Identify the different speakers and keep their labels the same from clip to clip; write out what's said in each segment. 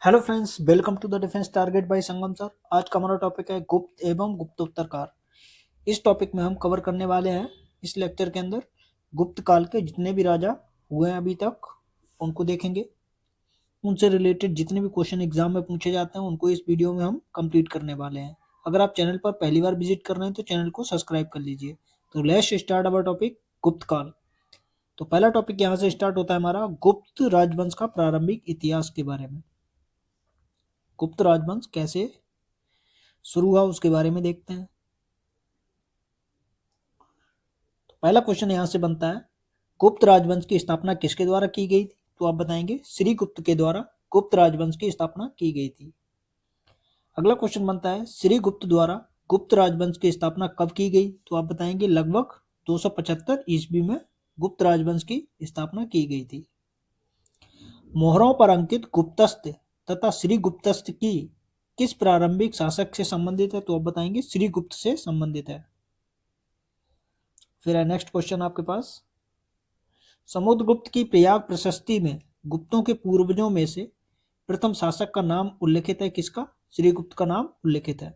Speaker 1: Hello friends, welcome to the defence target by Sangam sir. आज का हमारा टॉपिक है गुप्त एवं गुप्तोत्तर काल। इस टॉपिक में हम कवर करने वाले हैं इस लेक्चर के अंदर गुप्त काल के जितने भी राजा हुए हैं अभी तक उनको देखेंगे। उनसे रिलेटेड जितने भी क्वेश्चन एग्जाम में पूछे जाते हैं उनको इस वीडियो में हम कंप्लीट करने वाले हैं। अगर आप चैनल पर पहली बार विजिट कर रहे हैं तो चैनल को सब्सक्राइब कर लीजिए। तो लेट्स स्टार्ट अवर टॉपिक गुप्त काल। तो पहला टॉपिक यहाँ से स्टार्ट होता है हमारा गुप्त राजवंश का प्रारंभिक इतिहास के बारे में। गुप्त राजवंश कैसे शुरू हुआ उसके बारे में देखते हैं। तो पहला क्वेश्चन यहां से बनता है, गुप्त राजवंश की स्थापना किसके द्वारा की गई थी? तो आप बताएंगे श्री गुप्त के द्वारा गुप्त राजवंश की स्थापना की गई थी। अगला क्वेश्चन बनता है, श्री गुप्त द्वारा गुप्त राजवंश की स्थापना कब की गई? तो आप बताएंगे लगभग 275 ईस्वी में गुप्त राजवंश की स्थापना की गई थी। मोहरों पर अंकित गुप्तस्थ तथा श्री गुप्तस्थ की किस प्रारंभिक शासक से संबंधित है? तो आप बताएंगे श्री गुप्त से संबंधित है। फिर है नेक्स्ट क्वेश्चन आपके पास, समुद्रगुप्त की प्रयाग प्रशस्ति में गुप्तों के पूर्वजों में से प्रथम शासक का नाम उल्लेखित है किसका? श्री गुप्त का नाम उल्लेखित है।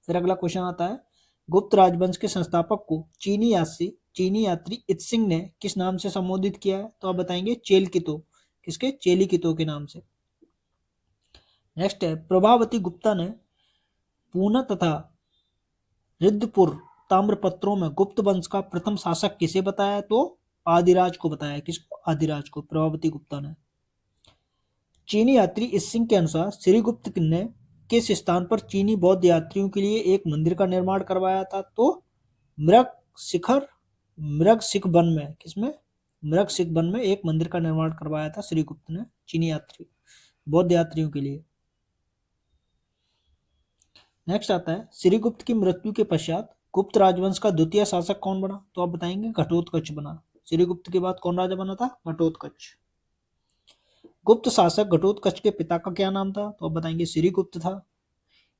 Speaker 1: फिर अगला क्वेश्चन आता है, गुप्त राजवंश के संस्थापक को चीनी यात्री इत्सिंग ने किस नाम से संबोधित किया है? तो आप बताएंगे चेलकितो। किसके? चेलिकितो के नाम से। नेक्स्ट है, प्रभावती गुप्ता ने पूना तथा रिद्धपुर ताम्रपत्रों में गुप्त वंश का प्रथम शासक किसे बताया? तो आदिराज को बताया। किसको? आदिराज को, प्रभावती गुप्ता ने। चीनी यात्री इसिंग के अनुसार श्रीगुप्त ने किस स्थान पर चीनी बौद्ध यात्रियों के लिए एक मंदिर का निर्माण करवाया था? तो मृग सिख वन में। किसमें? मृग सिख वन में एक मंदिर का निर्माण करवाया था श्रीगुप्त ने चीनी यात्री बौद्ध यात्रियों के लिए। नेक्स्ट आता है, श्रीगुप्त की मृत्यु के पश्चात गुप्त राजवंश का द्वितीय शासक कौन बना? तो आप बताएंगे घटोत्कच बना। श्रीगुप्त के बाद कौन राजा बना था? घटोत्कच। गुप्त शासक घटोत्कच के पिता का क्या नाम था? तो आप बताएंगे श्रीगुप्त था।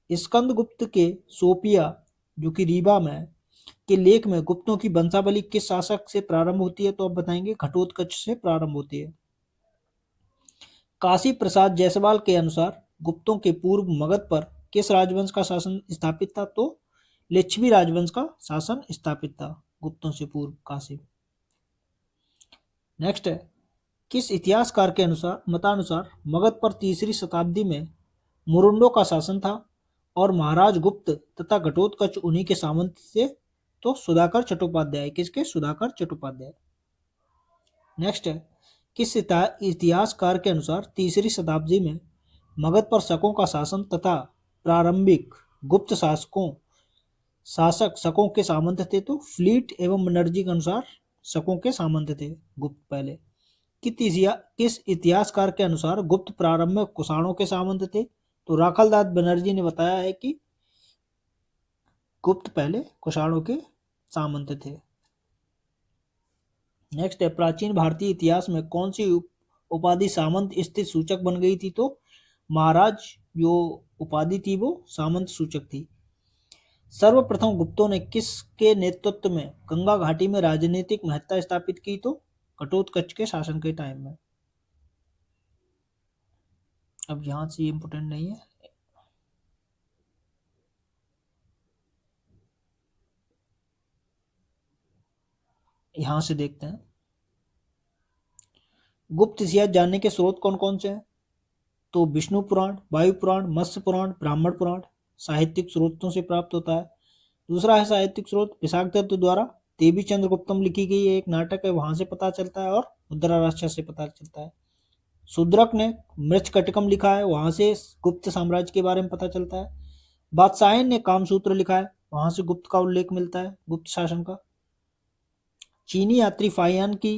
Speaker 1: स्कंदगुप्त के सोफिया जो कि रीवा में के लेख में गुप्तों की वंशावली किस शासक से प्रारंभ होती है? तो आप बताएंगे घटोत्कच से प्रारंभ होती है। काशी प्रसाद जायसवाल के अनुसार गुप्तों के पूर्व मगध पर किस राजवंश का शासन स्थापित था? तो लिच्छवी राजवंश का शासन स्थापित था गुप्तों से पूर्व काशी। नेक्स्ट है, किस इतिहासकार के मतानुसार मगध पर तीसरी शताब्दी में मुरुंडों का शासन था और महाराज गुप्त तथा घटोत्कच उन्हीं के सामंत थे? तो सुधाकर चट्टोपाध्याय। किसके? सुधाकर चट्टोपाध्याय। नेक्स्ट है, किस इतिहासकार के अनुसार तीसरी शताब्दी में मगध पर शकों का शासन तथा प्रारंभिक गुप्त शासक शकों के सामंत थे? तो फ्लीट एवं बनर्जी के अनुसार शकों के सामंत थे गुप्त पहले। किस इतिहासकार के अनुसार गुप्त प्रारंभ में कुषाणों के सामंत थे? तो राखलदास बनर्जी ने बताया है कि गुप्त पहले कुषाणों के सामंत थे। नेक्स्ट है, प्राचीन भारतीय इतिहास में कौन सी उपाधि सामंत स्थित सूचक बन गई थी? तो महाराज जो उपाधि थी वो सामंत सूचक थी। सर्वप्रथम गुप्तों ने किसके नेतृत्व में गंगा घाटी में राजनीतिक महत्ता स्थापित की? तो घटोत्कच के शासन के टाइम में। अब यहां से ये इंपोर्टेंट नहीं है, यहां से देखते हैं। गुप्त इतिहास जानने के स्रोत कौन कौन से हैं? तो विष्णु पुराण, वायु पुराण, मत्स्य पुराण, ब्राह्मण पुराण साहित्यिक स्रोतों से प्राप्त होता है। दूसरा है साहित्यिक स्रोत विशाख दत्त द्वारा देवी चंद्र गुप्तम लिखी गई एक नाटक है, वहां से पता चलता है, और मुद्राराक्षा से पता चलता है। शूद्रक ने मृच्छकटिकम लिखा है, वहां से गुप्त साम्राज्य के बारे में पता चलता है। बादशाहन ने कामसूत्र लिखा है, वहां से गुप्त का उल्लेख मिलता है, गुप्त शासन का। चीनी यात्री फाहियान की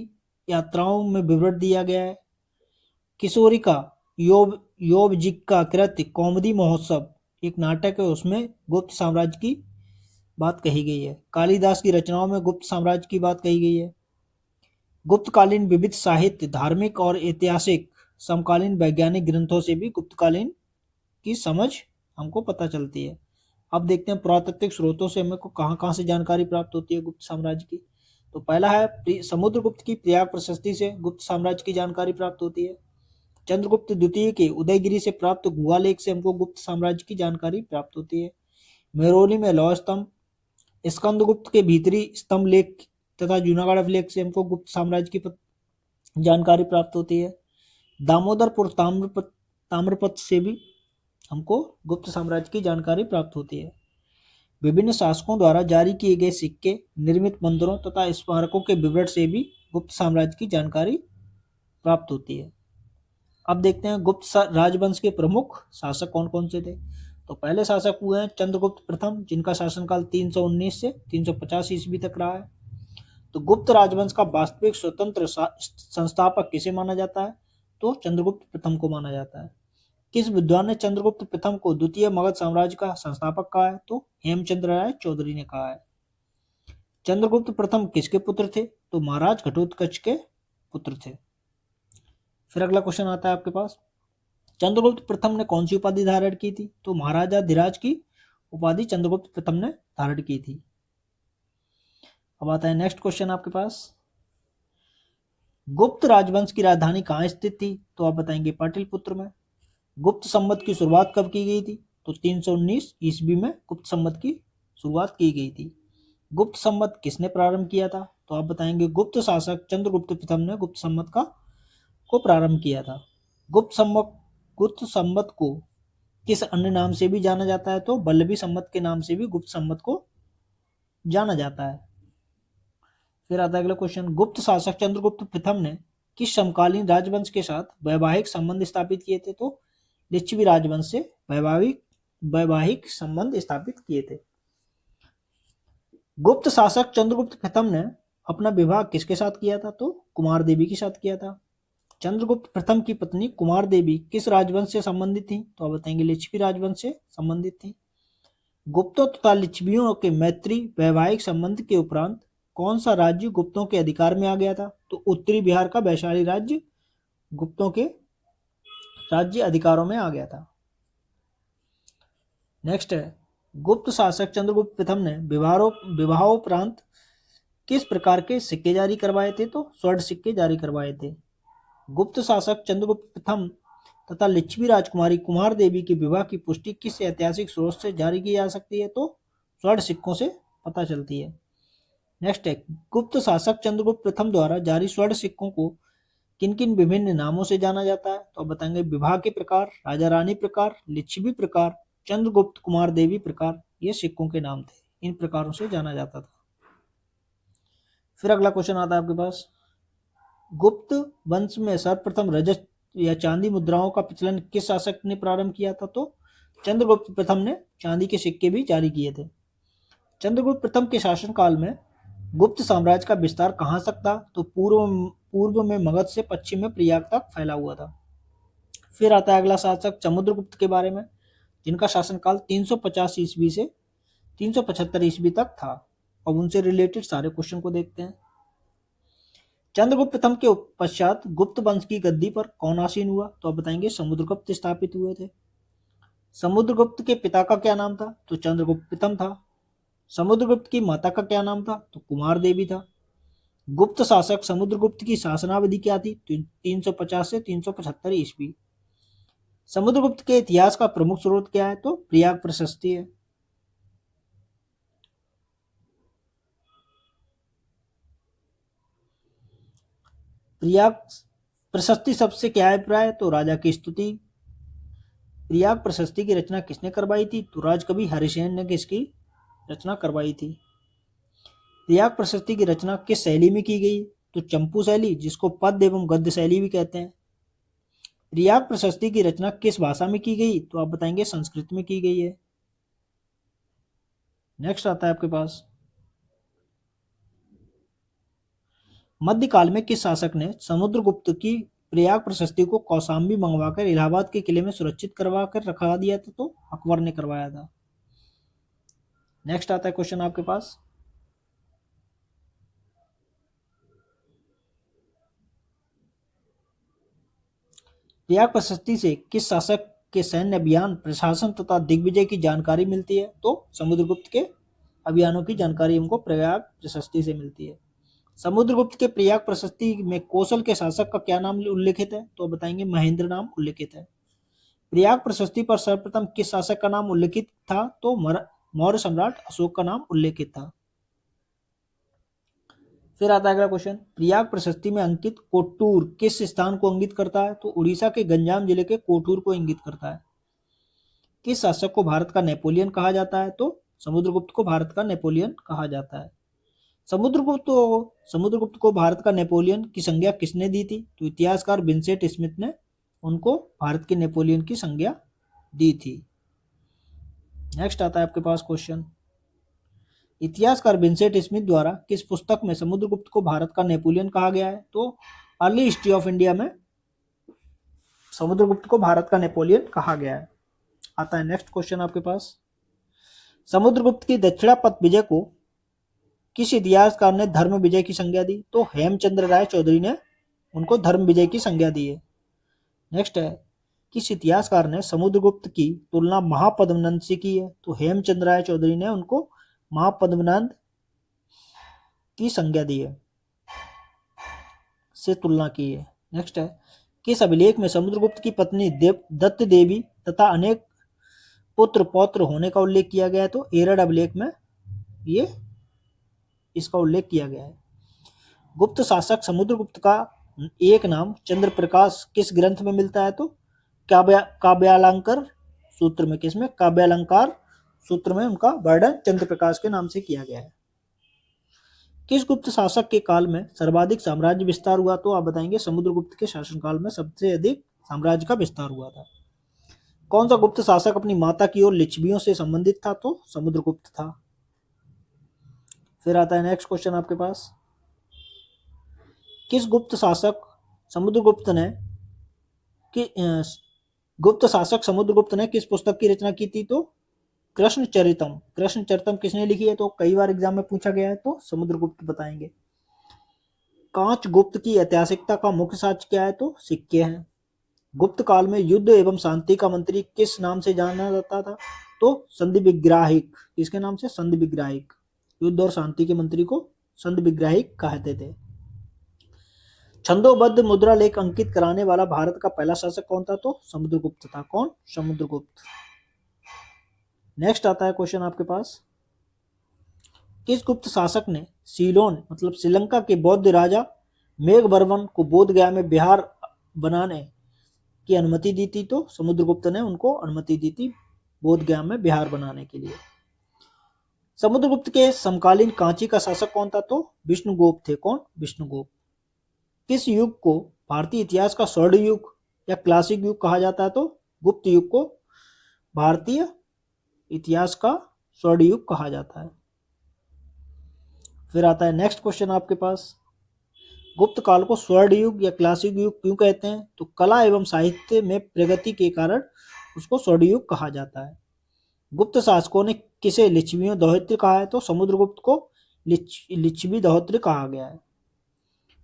Speaker 1: यात्राओं में विवरण दिया गया है। किशोरी का योवजिक का कृत्य कौमुदी महोत्सव एक नाटक है, उसमें गुप्त साम्राज्य की बात कही गई है। कालिदास की रचनाओं में गुप्त साम्राज्य की बात कही गई है। गुप्तकालीन विविध साहित्य, धार्मिक और ऐतिहासिक समकालीन वैज्ञानिक ग्रंथों से भी गुप्तकालीन की समझ हमको पता चलती है। अब देखते हैं पुरातात्विक स्रोतों से हमें को कहाँ कहाँ से जानकारी प्राप्त होती है गुप्त साम्राज्य की। तो पहला है समुद्रगुप्त की प्रयाग प्रशस्ति से गुप्त साम्राज्य की जानकारी प्राप्त होती है। चंद्रगुप्त द्वितीय के उदयगिरी से प्राप्त गुहा लेख से हमको गुप्त साम्राज्य की जानकारी प्राप्त होती है। मेहरौली में लौह स्तंभ, स्कंदगुप्त के भीतरी स्तंभ लेख तथा जूनागढ़ अभिलेख से हमको गुप्त साम्राज्य की जानकारी प्राप्त होती है। दामोदरपुर ताम्रपत्र से भी हमको गुप्त साम्राज्य की जानकारी प्राप्त होती है। विभिन्न शासकों द्वारा जारी किए गए सिक्के, निर्मित मंदिरों तथा स्मारकों के विवरण से भी गुप्त साम्राज्य की जानकारी प्राप्त होती है। अब देखते हैं गुप्त राजवंश के प्रमुख शासक कौन कौन से थे। तो पहले शासक हुए हैं चंद्रगुप्त प्रथम, जिनका शासनकाल 319 से 350 ईस्वी तक रहा है। तो गुप्त राजवंश का वास्तविक स्वतंत्र संस्थापक किसे माना जाता है? तो चंद्रगुप्त प्रथम को माना जाता है। किस विद्वान ने चंद्रगुप्त प्रथम को द्वितीय मगध साम्राज्य का संस्थापक कहा है? तो हेमचंद्र राय चौधरी ने कहा है। चंद्रगुप्त प्रथम किसके पुत्र थे? तो महाराज घटोत्कच के पुत्र थे। फिर अगला क्वेश्चन आता है आपके पास, चंद्रगुप्त प्रथम ने कौन सी उपाधि धारण की थी? तो महाराजाधिराज की उपाधि चंद्रगुप्त प्रथम ने धारण की थी। अब आता है नेक्स्ट क्वेश्चन आपके पास, गुप्त राजवंश की राजधानी कहाँ स्थित थी? तो आप बताएंगे पाटलिपुत्र में। गुप्त संवत की शुरुआत कब की गई थी? तो 319 ईस्वी में गुप्त संवत की शुरुआत की गई थी। गुप्त संवत किसने प्रारंभ किया था? तो आप बताएंगे गुप्त शासक चंद्रगुप्त प्रथम ने गुप्त संवत को प्रारंभ किया था। गुप्त संवत को किस अन्य नाम से भी जाना जाता है? तो बल्लभी संवत के नाम से भी गुप्त संवत को जाना जाता है। फिर आता है अगला क्वेश्चन, गुप्त शासक चंद्रगुप्त प्रथम ने किस समकालीन राजवंश के साथ वैवाहिक संबंध स्थापित किए थे? तो लिच्छवी राजवंश से वैवाहिक संबंध स्थापित किए थे। गुप्त शासक चंद्रगुप्त प्रथम ने अपना विवाह किसके साथ किया था? तो कुमार देवी के साथ किया था। चंद्रगुप्त प्रथम की पत्नी कुमार देवी किस राजवंश से संबंधित थी? तो आप बताएंगे लिच्छवी राजवंश से संबंधित थी। गुप्तों तथा लिच्छवियों के मैत्री वैवाहिक संबंध के उपरांत कौन सा राज्य गुप्तों के अधिकार में आ गया था? तो उत्तरी बिहार का वैशाली राज्य गुप्तों के राज्य अधिकारों में आ गया था। नेक्स्ट है, गुप्त शासक चंद्रगुप्त प्रथम ने विवाहोपरांत किस प्रकार के सिक्के जारी करवाए थे? तो स्वर्ण सिक्के जारी करवाए थे। गुप्त शासक चंद्रगुप्त प्रथम तथा लिच्छवी राजकुमारी कुमार देवी के विवाह की पुष्टि किस ऐतिहासिक स्रोत से जारी की जा सकती है? तो स्वर्ण सिक्कों से पता चलती है। नेक्स्ट है, गुप्त शासक चंद्रगुप्त प्रथम द्वारा जारी स्वर्ण सिक्कों को किन किन विभिन्न नामों से जाना जाता है? तो बताएंगे विवाह के प्रकार, राजा रानी प्रकार, लिच्छवी प्रकार, चंद्रगुप्त कुमार देवी प्रकार, ये सिक्कों के नाम थे, इन प्रकारों से जाना जाता था। फिर अगला क्वेश्चन आता है आपके पास, गुप्त वंश में सर्वप्रथम रजत या चांदी मुद्राओं का प्रचलन किस शासक ने प्रारंभ किया था? तो चंद्रगुप्त प्रथम ने चांदी के सिक्के भी जारी किए थे। चंद्रगुप्त प्रथम के शासनकाल में गुप्त साम्राज्य का विस्तार कहाँ तक था? तो पूर्व में मगध से पश्चिम में प्रयाग तक फैला हुआ था। फिर आता है अगला शासक समुद्रगुप्त के बारे में, जिनका शासनकाल 350 ईस्वी से 375 ईस्वी तक था। अब उनसे रिलेटेड सारे क्वेश्चन को देखते हैं। चंद्रगुप्त प्रथम के पश्चात गुप्त वंश की गद्दी पर कौन आसीन हुआ? तो आप बताएंगे समुद्रगुप्त स्थापित हुए थे। समुद्रगुप्त के पिता का क्या नाम था? तो चंद्रगुप्त प्रथम था। समुद्रगुप्त की माता का क्या नाम था? तो कुमार देवी था। गुप्त शासक समुद्रगुप्त की शासनावधि क्या थी? 350 से 375 ईस्वी। समुद्रगुप्त के इतिहास का प्रमुख स्रोत क्या है? तो प्रयाग प्रशस्ति है। प्रयाग प्रशस्ति शब्द से क्या अभिप्राय? तो राजा की स्तुति। प्रयाग प्रशस्ति की रचना किसने करवाई थी? तो राजकवि हरिसेन ने किसकी रचना करवाई थी। प्रयाग प्रशस्ति की रचना किस शैली में की गई? तो चंपू शैली, जिसको पद्य एवं गद्य शैली भी कहते हैं। प्रयाग प्रशस्ति की रचना किस भाषा में की गई? तो आप बताएंगे संस्कृत में की गई है। नेक्स्ट आता है आपके पास, मध्यकाल में किस शासक ने समुद्रगुप्त की प्रयाग प्रशस्ति को कौशाम्बी मंगवाकर इलाहाबाद के किले में सुरक्षित करवा कर रखा दिया था? तो अकबर ने करवाया था। नेक्स्ट आता है क्वेश्चन आपके पास, प्रयाग प्रशस्ति से किस शासक के सैन्य अभियान, प्रशासन तथा दिग्विजय की जानकारी मिलती है? तो समुद्रगुप्त के अभियानों की जानकारी हमको प्रयाग प्रशस्ति से मिलती है। समुद्रगुप्त के प्रयाग प्रशस्ति में कौशल के शासक का क्या नाम उल्लेखित है? तो बताएंगे महेंद्र नाम उल्लेखित है। प्रयाग प्रशस्ति पर सर्वप्रथम किस शासक का नाम उल्लेखित था? तो मौर्य सम्राट अशोक का नाम उल्लेखित था। फिर आता है अगला क्वेश्चन, प्रयाग प्रशस्ति में अंकित कोटूर किस स्थान को इंगित करता है? तो उड़ीसा के गंजाम जिले के कोटूर को इंगित करता है। किस शासक को भारत का नेपोलियन कहा जाता है? तो समुद्रगुप्त को भारत का नेपोलियन कहा जाता है। समुद्रगुप्त को भारत का नेपोलियन की संज्ञा किसने दी थी? तो इतिहासकार विंसेंट स्मिथ ने उनको भारत के नेपोलियन की संज्ञा दी थी। नेक्स्ट आता है आपके पास क्वेश्चन, इतिहासकार विंसेंट स्मिथ द्वारा किस पुस्तक में समुद्रगुप्त को भारत का नेपोलियन कहा गया है? तो अर्ली हिस्ट्री ऑफ इंडिया में समुद्रगुप्त को भारत का नेपोलियन कहा गया है। आता है नेक्स्ट क्वेश्चन आपके पास, समुद्रगुप्त की दक्षिणापथ विजय को किस इतिहासकार ने धर्म विजय की संज्ञा दी? तो हेमचंद्र राय चौधरी ने उनको धर्म विजय की संज्ञा दी है। नेक्स्ट है, किस इतिहासकार ने समुद्रगुप्त की तुलना महापद्मनंद से की है? तो हेमचंद्र राय चौधरी ने उनको महापद्मनंद की संज्ञा दी है, से तुलना की है। नेक्स्ट है, किस अभिलेख में समुद्रगुप्त की पत्नी दत्त देवी तथा अनेक पुत्र पौत्र होने का उल्लेख किया गया है? तो एरड अभिलेख में ये इसका उल्लेख किया गया है। गुप्त शासक समुद्रगुप्त का एक नाम चंद्रप्रकाश किस ग्रंथ में मिलता है? तो काव्यालंकार सूत्र में। किसमें? काव्यालंकार सूत्र में उनका वर्णन चंद्रप्रकाश के नाम से किया गया है। किस गुप्त शासक के काल में सर्वाधिक साम्राज्य विस्तार हुआ? तो आप बताएंगे समुद्रगुप्त के शासनकाल में सबसे अधिक साम्राज्य का विस्तार हुआ था। कौन सा गुप्त शासक अपनी माता की ओर लिच्छवियों से संबंधित था? तो समुद्रगुप्त था। फिर आता है नेक्स्ट क्वेश्चन आपके पास, किस गुप्त शासक समुद्रगुप्त ने किस पुस्तक की रचना की थी? तो कृष्णचरितम। कृष्णचरितम किसने लिखी है? तो कई बार एग्जाम में पूछा गया है, तो समुद्रगुप्त बताएंगे। कांच गुप्त की ऐतिहासिकता का मुख्य साक्ष्य क्या है? तो सिक्के हैं। गुप्त काल में युद्ध एवं शांति का मंत्री किस नाम से जाना जाता था? तो संधि विग्राहिक। किसके नाम से? संधि विग्राहिक। युद्ध और शांति के मंत्री को संधि विग्राहिक कहते थे। छंदोबद्ध मुद्रा लेख अंकित कराने वाला भारत का पहला शासक कौन था? तो समुद्रगुप्त था। कौन? समुद्रगुप्त। नेक्स्ट आता है क्वेश्चन आपके पास, किस गुप्त शासक ने सीलोन मतलब श्रीलंका के बौद्ध राजा मेघवर्मन को बोध गया में बिहार बनाने की अनुमति दी थी? तो समुद्रगुप्त ने उनको अनुमति दी थी बोध गया में बिहार बनाने के लिए। समुद्रगुप्त के समकालीन कांची का शासक कौन था? तो विष्णुगुप्त थे। कौन? विष्णुगुप्त। किस युग को भारतीय इतिहास का स्वर्ण युग या क्लासिक युग कहा जाता है? तो गुप्त युग को भारतीय इतिहास का स्वर्ण युग कहा जाता है। फिर आता है नेक्स्ट क्वेश्चन आपके पास, गुप्त काल को स्वर्ण युग या क्लासिक युग क्यों कहते हैं? तो कला एवं साहित्य में प्रगति के कारण उसको स्वर्ण युग कहा जाता है। गुप्त शासकों ने किसे लिच्छवियों दौहित्र कहा है? तो समुद्रगुप्त को लिच्छवी दौहित्र कहा गया है।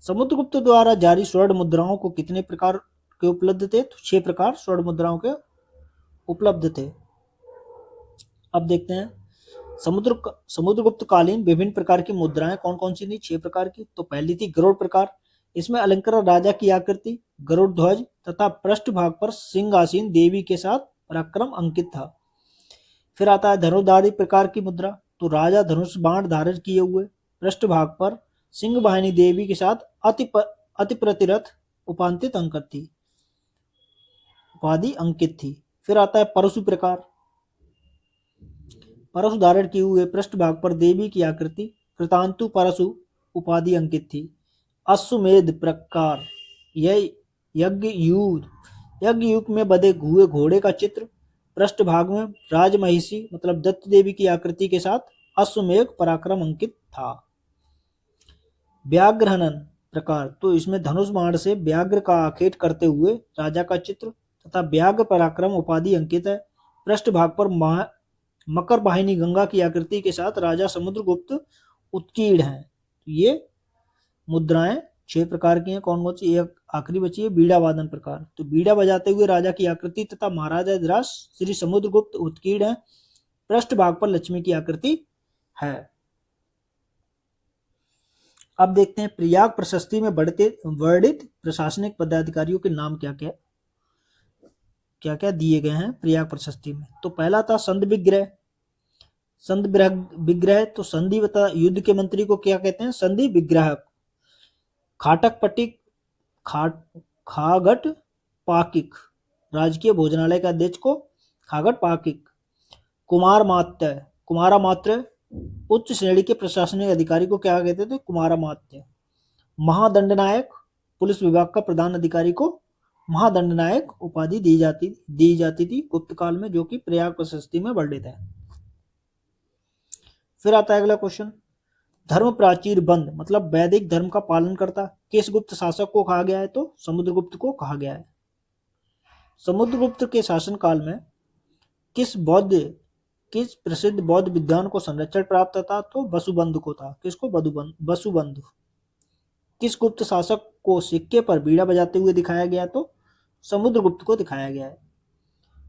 Speaker 1: समुद्रगुप्त द्वारा जारी स्वर्ण मुद्राओं को कितने प्रकार के उपलब्ध थे? तो 6 प्रकार स्वर्ण मुद्राओं के उपलब्ध थे। अब देखते हैं समुद्रगुप्त कालीन विभिन्न प्रकार की मुद्राएं कौन कौन सी थी? 6 प्रकार की। तो पहली थी गरुड़ प्रकार, इसमें अलंकृत राजा की आकृति, गरुड़ ध्वज तथा पृष्ठ भाग पर सिंहासीन देवी के साथ पराक्रम अंकित था। फिर आता है धनुर्धारी प्रकार की मुद्रा, तो राजा धनुष बाण धारण किए हुए, पृष्ठ भाग पर सिंह वाहिनी देवी के साथ अति प्रतिरथ उपाधि अंकित थी। फिर आता है परशु प्रकार, परशु धारण किए हुए, पृष्ठ भाग पर देवी की आकृति, कृतांतु परशु उपाधि अंकित थी। अश्वमेध प्रकार, यह यज्ञ युग में बधे हुए घोड़े का चित्र, पृष्ठ भाग में राजमहिषी मतलब दत्त देवी की आकृति के साथ अश्वमेघ पराक्रम अंकित था। व्याघ्रहनन प्रकार, तो इसमें धनुष बाण से व्याघ्र का आखेट करते हुए राजा का चित्र तथा व्याघ्र पराक्रम उपाधि अंकित है। पृष्ठ भाग पर मकर वाहिनी गंगा की आकृति के साथ राजा समुद्रगुप्त उत्कीर्ण है। ये मुद्राएं 6 प्रकार की हैं। कौन कौन सी? एक आखिरी बची है बीड़ा वादन प्रकार, तो बीड़ा बजाते हुए राजा की आकृति तथा महाराजा धीराज श्री समुद्रगुप्त उत्कीर्ण है। पृष्ठ भाग पर लक्ष्मी की आकृति है। अब देखते हैं प्रयाग प्रशस्ति में वर्णित प्रशासनिक पदाधिकारियों के नाम क्या क्या दिए गए हैं प्रयाग प्रशस्ति में। तो पहला था विग्रह। तो संधि बता युद्ध के मंत्री को क्या कहते हैं? संधि विग्राहक। खाटक पटिक खागट पाकिक, राजकीय भोजनालय का अध्यक्ष को खागट पाकिक। कुमारा मात्र, उच्च श्रेणी के प्रशासनिक अधिकारी को क्या कहते थे? कुमारा मात्य। महादंडनायक, पुलिस विभाग का प्रधान अधिकारी को महादंडनायक उपाधि दी जाती थी गुप्त काल में, जो कि प्रयाग प्रशस्ति में वर्णित है। फिर आता है अगला क्वेश्चन, धर्म प्राचीर बंद मतलब वैदिक धर्म का पालन करता किस गुप्त शासक को कहा गया है? तो समुद्रगुप्त को कहा गया है। समुद्रगुप्त के शासनकाल में किस प्रसिद्ध बौद्ध विद्वान को संरक्षण प्राप्त था? तो वसुबंधु को था। किसको? वसुबंधु। किस गुप्त शासक को सिक्के पर बीड़ा बजाते हुए दिखाया गया? तो समुद्रगुप्त को दिखाया गया है।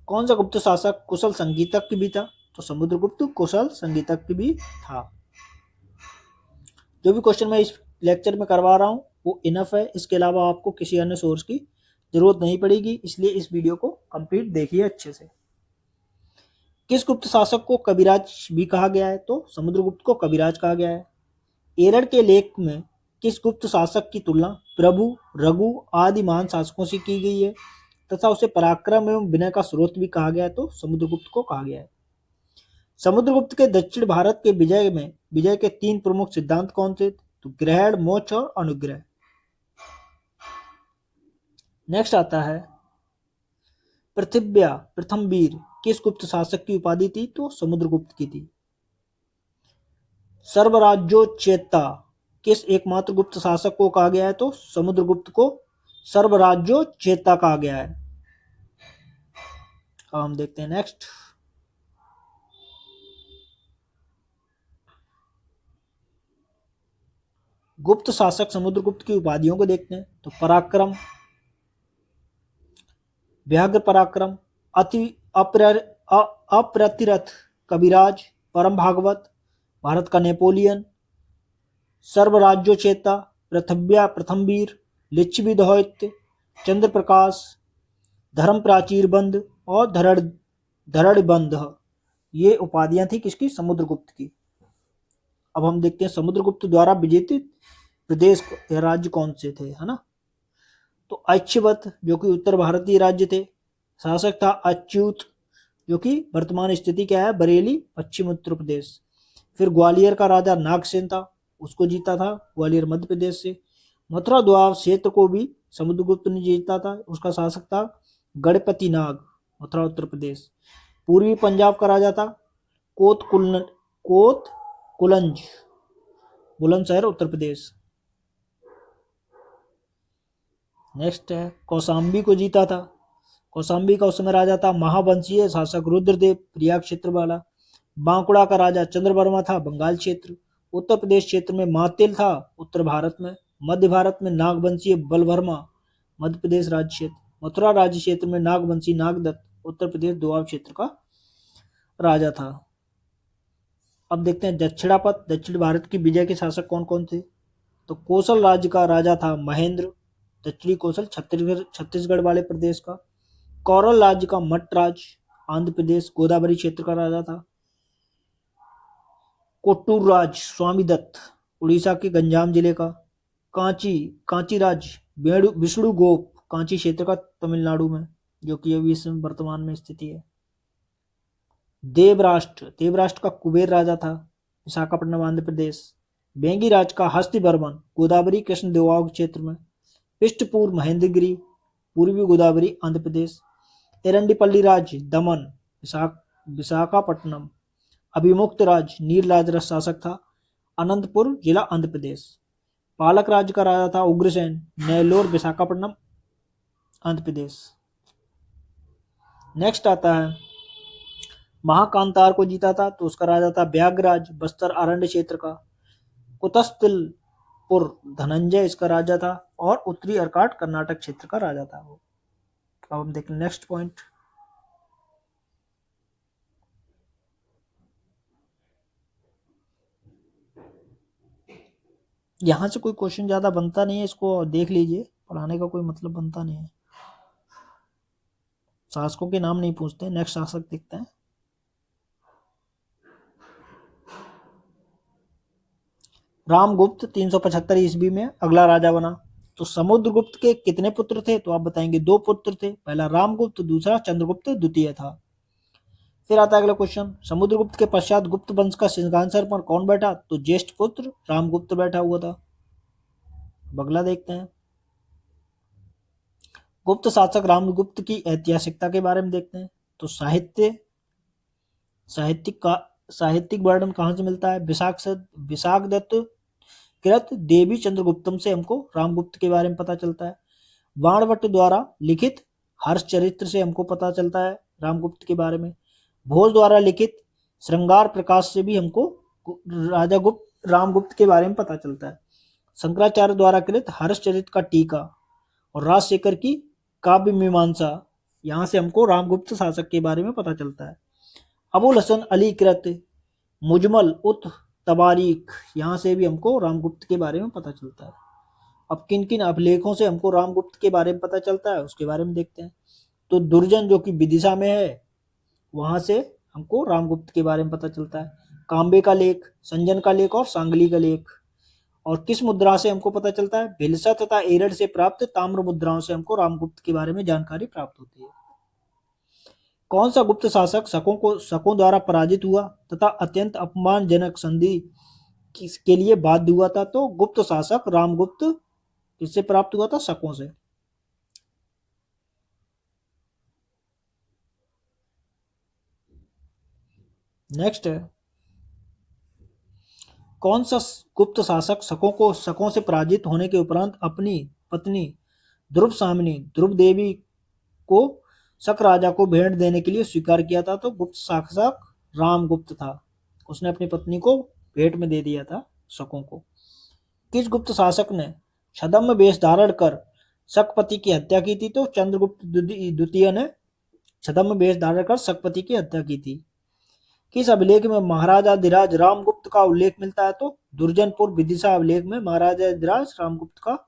Speaker 1: कौन सा गुप्त शासक कुशल संगीतज्ञ भी था? तो समुद्रगुप्त कुशल संगीतज्ञ भी था। जो भी क्वेश्चन मैं इस लेक्चर में करवा रहा हूँ वो इनफ है, इसके अलावा आपको किसी अन्य सोर्स की जरूरत नहीं पड़ेगी, इसलिए इस वीडियो को कंप्लीट देखिए अच्छे से। किस गुप्त शासक को कविराज भी कहा गया है? तो समुद्रगुप्त को कविराज कहा गया है। एरर के लेख में किस गुप्त शासक की तुलना प्रभु, रघु आदि महान शासकों से की गई है तथा उसे पराक्रम एवं विनय का स्रोत भी कहा गया है? तो समुद्रगुप्त को कहा गया है। समुद्रगुप्त के दक्षिण भारत के विजय के 3 प्रमुख सिद्धांत कौन थे? तो ग्रहण, मोक्ष और अनुग्रह। नेक्स्ट आता है पृथिव्या प्रथम वीर किस गुप्त शासक की उपाधि थी? तो समुद्रगुप्त की थी। सर्वराज्योच्चेता किस एकमात्र गुप्त शासक को कहा गया है? तो समुद्रगुप्त को सर्वराज्योच्चेता कहा गया है। अब हम देखते हैं नेक्स्ट, गुप्त शासक समुद्रगुप्त की उपाधियों को देखते हैं। तो पराक्रम, व्याघ्र पराक्रम, अप्रतिरथ कविराज, परम भागवत, भारत का नेपोलियन, सर्वराज्योच्चेता, पृथव्या प्रथम वीर, लिच्छवी दौहित्य, चंद्र प्रकाश, धर्म प्राचीर बंद और धरड़ बंध, ये उपाधियां थी किसकी? समुद्रगुप्त की। अब हम देखते हैं समुद्रगुप्त द्वारा विजेत प्रदेश या राज्य कौन से थे, है ना। तो अच्छवत जो कि उत्तर भारतीय राज्य थे, शासक था अच्युत जो कि वर्तमान स्थिति क्या है? बरेली, पश्चिम उत्तर प्रदेश। फिर ग्वालियर का राजा नागसेन था, उसको जीता था ग्वालियर मध्य प्रदेश से। मथुरा द्वार क्षेत्र को भी समुद्रगुप्त ने जीता था, उसका शासक था गणपति नाग, मथुरा उत्तर प्रदेश। पूर्वी पंजाब का राजा था कोत कुलंज, बुलंदशहर उत्तर प्रदेश। नेक्स्ट है कौशाम्बी को जीता था, कौशाम्बी का उस समय राजा था महावंशीय शासक रुद्रदेव, प्रयाग क्षेत्र वाला। बांकुड़ा का राजा चंद्रवर्मा था, बंगाल क्षेत्र। उत्तर प्रदेश क्षेत्र में मातेल था, उत्तर भारत में। मध्य भारत में नागवंशीय बलवर्मा, मध्य प्रदेश राज्य क्षेत्र। मथुरा राज्य क्षेत्र में नागवंशी नागदत्त, उत्तर प्रदेश दोआब क्षेत्र का राजा था। अब देखते हैं दक्षिणापथ, दक्षिण भारत की विजय के शासक कौन कौन थे? तो कौशल राज्य का राजा था महेंद्र, दक्षिणी कौशल छत्तीसगढ़ वाले प्रदेश का। कौरल राज्य का मटराज, आंध्र प्रदेश गोदावरी क्षेत्र का राजा था। कोट्टूर राज स्वामी दत्त, उड़ीसा के गंजाम जिले का। कांची राज विष्णु गोप, कांची क्षेत्र का तमिलनाडु में, जो कि अभी वर्तमान में स्थिति है। देवराष्ट्र का कुबेर राजा था, विशाखापट्टनम आंध्र प्रदेश। बेंगी राज का हस्तिवर्मन, गोदावरी कृष्ण देवबाग क्षेत्र में। पृष्ठपुर महेंद्रगिरी, पूर्वी गोदावरी आंध्र प्रदेश। एरंडीपल्ली राज दमन, विशाखापट्टनम। अभिमुक्त राज नीलराज शासक था, अनंतपुर जिला आंध्र प्रदेश। पालक राज्य का राजा था उग्रसेन, नेल्लोर विशाखापट्टनम आंध्र प्रदेश। नेक्स्ट आता है महाकांतार को जीता था, तो उसका राजा था व्याघ्रराज, बस्तर अरण्य क्षेत्र का। कुतस्तुलपुर धनंजय इसका राजा था, और उत्तरी अर्काट कर्नाटक क्षेत्र का राजा था वो। अब हम देखें नेक्स्ट पॉइंट, यहाँ से कोई क्वेश्चन ज़्यादा बनता नहीं है, इसको देख लीजिए, पढ़ाने का कोई मतलब बनता नहीं है। शासकों के नाम नहीं पूछते। नेक्स्ट शासक देखते हैं। रामगुप्त 375 ईस्वी में अगला राजा बना। तो समुद्रगुप्त के कितने पुत्र थे? तो आप बताएंगे 2 पुत्र थे, पहला रामगुप्त, दूसरा चंद्रगुप्त द्वितीय था। फिर आता है अगला क्वेश्चन, समुद्रगुप्त के पश्चात गुप्त वंश का सिंहासन पर कौन बैठा? तो ज्येष्ठ पुत्र रामगुप्त बैठा हुआ था। अगला देखते हैं, गुप्त शासक रामगुप्त की ऐतिहासिकता के बारे में देखते हैं। तो साहित्यिक वर्णन कहाँ से मिलता है? विशाख दत्त कृत देवी चंद्रगुप्तम से हमको रामगुप्त के बारे में पता चलता है। बाणभट्ट द्वारा लिखित हर्ष चरित्र से हमको पता चलता है रामगुप्त के बारे में। भोज द्वारा लिखित श्रृंगार प्रकाश से भी हमको रामगुप्त के बारे में पता चलता है। शंकराचार्य द्वारा कृत हर्ष चरित्र का टीका और राजशेखर की काव्य मीमांसा, यहाँ से हमको रामगुप्त शासक के बारे में पता चलता है। अबुल हसन अली कृत मुजमल उत तबारीख, यहाँ से भी हमको रामगुप्त के बारे में पता चलता है। अब किन किन अभिलेखों से हमको रामगुप्त के बारे में पता चलता है उसके बारे में देखते हैं। तो दुर्जन जो कि विदिशा में है, वहां से हमको रामगुप्त के बारे में पता चलता है। कांबे का लेख, संजन का लेख और सांगली का लेख। और किस मुद्रा से हमको पता चलता है? भिलसा तथा एरड़ से प्राप्त ताम्र मुद्राओं से हमको रामगुप्त के बारे में जानकारी प्राप्त होती है। कौन सा गुप्त शासक शकों द्वारा पराजित हुआ तथा अत्यंत अपमानजनक संधि के लिए बाध्य हुआ था? तो गुप्त शासक रामगुप्त किससे प्राप्त हुआ था? शकों से। नेक्स्ट है, कौन सा गुप्त शासक शकों से पराजित होने के उपरांत अपनी पत्नी ध्रुव देवी को शक राजा को भेंट देने के लिए स्वीकार किया था? तो गुप्त शासक रामगुप्त था। उसने अपनी पत्नी को भेंट में दे दिया था शकों को। किस गुप्त शासक ने छद्म वेश धारण कर शकपति की हत्या की थी? तो चंद्रगुप्त द्वितीय ने छद्म वेश धारण कर शकपति की हत्या की थी। किस अभिलेख में महाराजाधिराज रामगुप्त का उल्लेख मिलता है? तो दुर्जनपुर विदिशा अभिलेख में महाराजाधिराज रामगुप्त का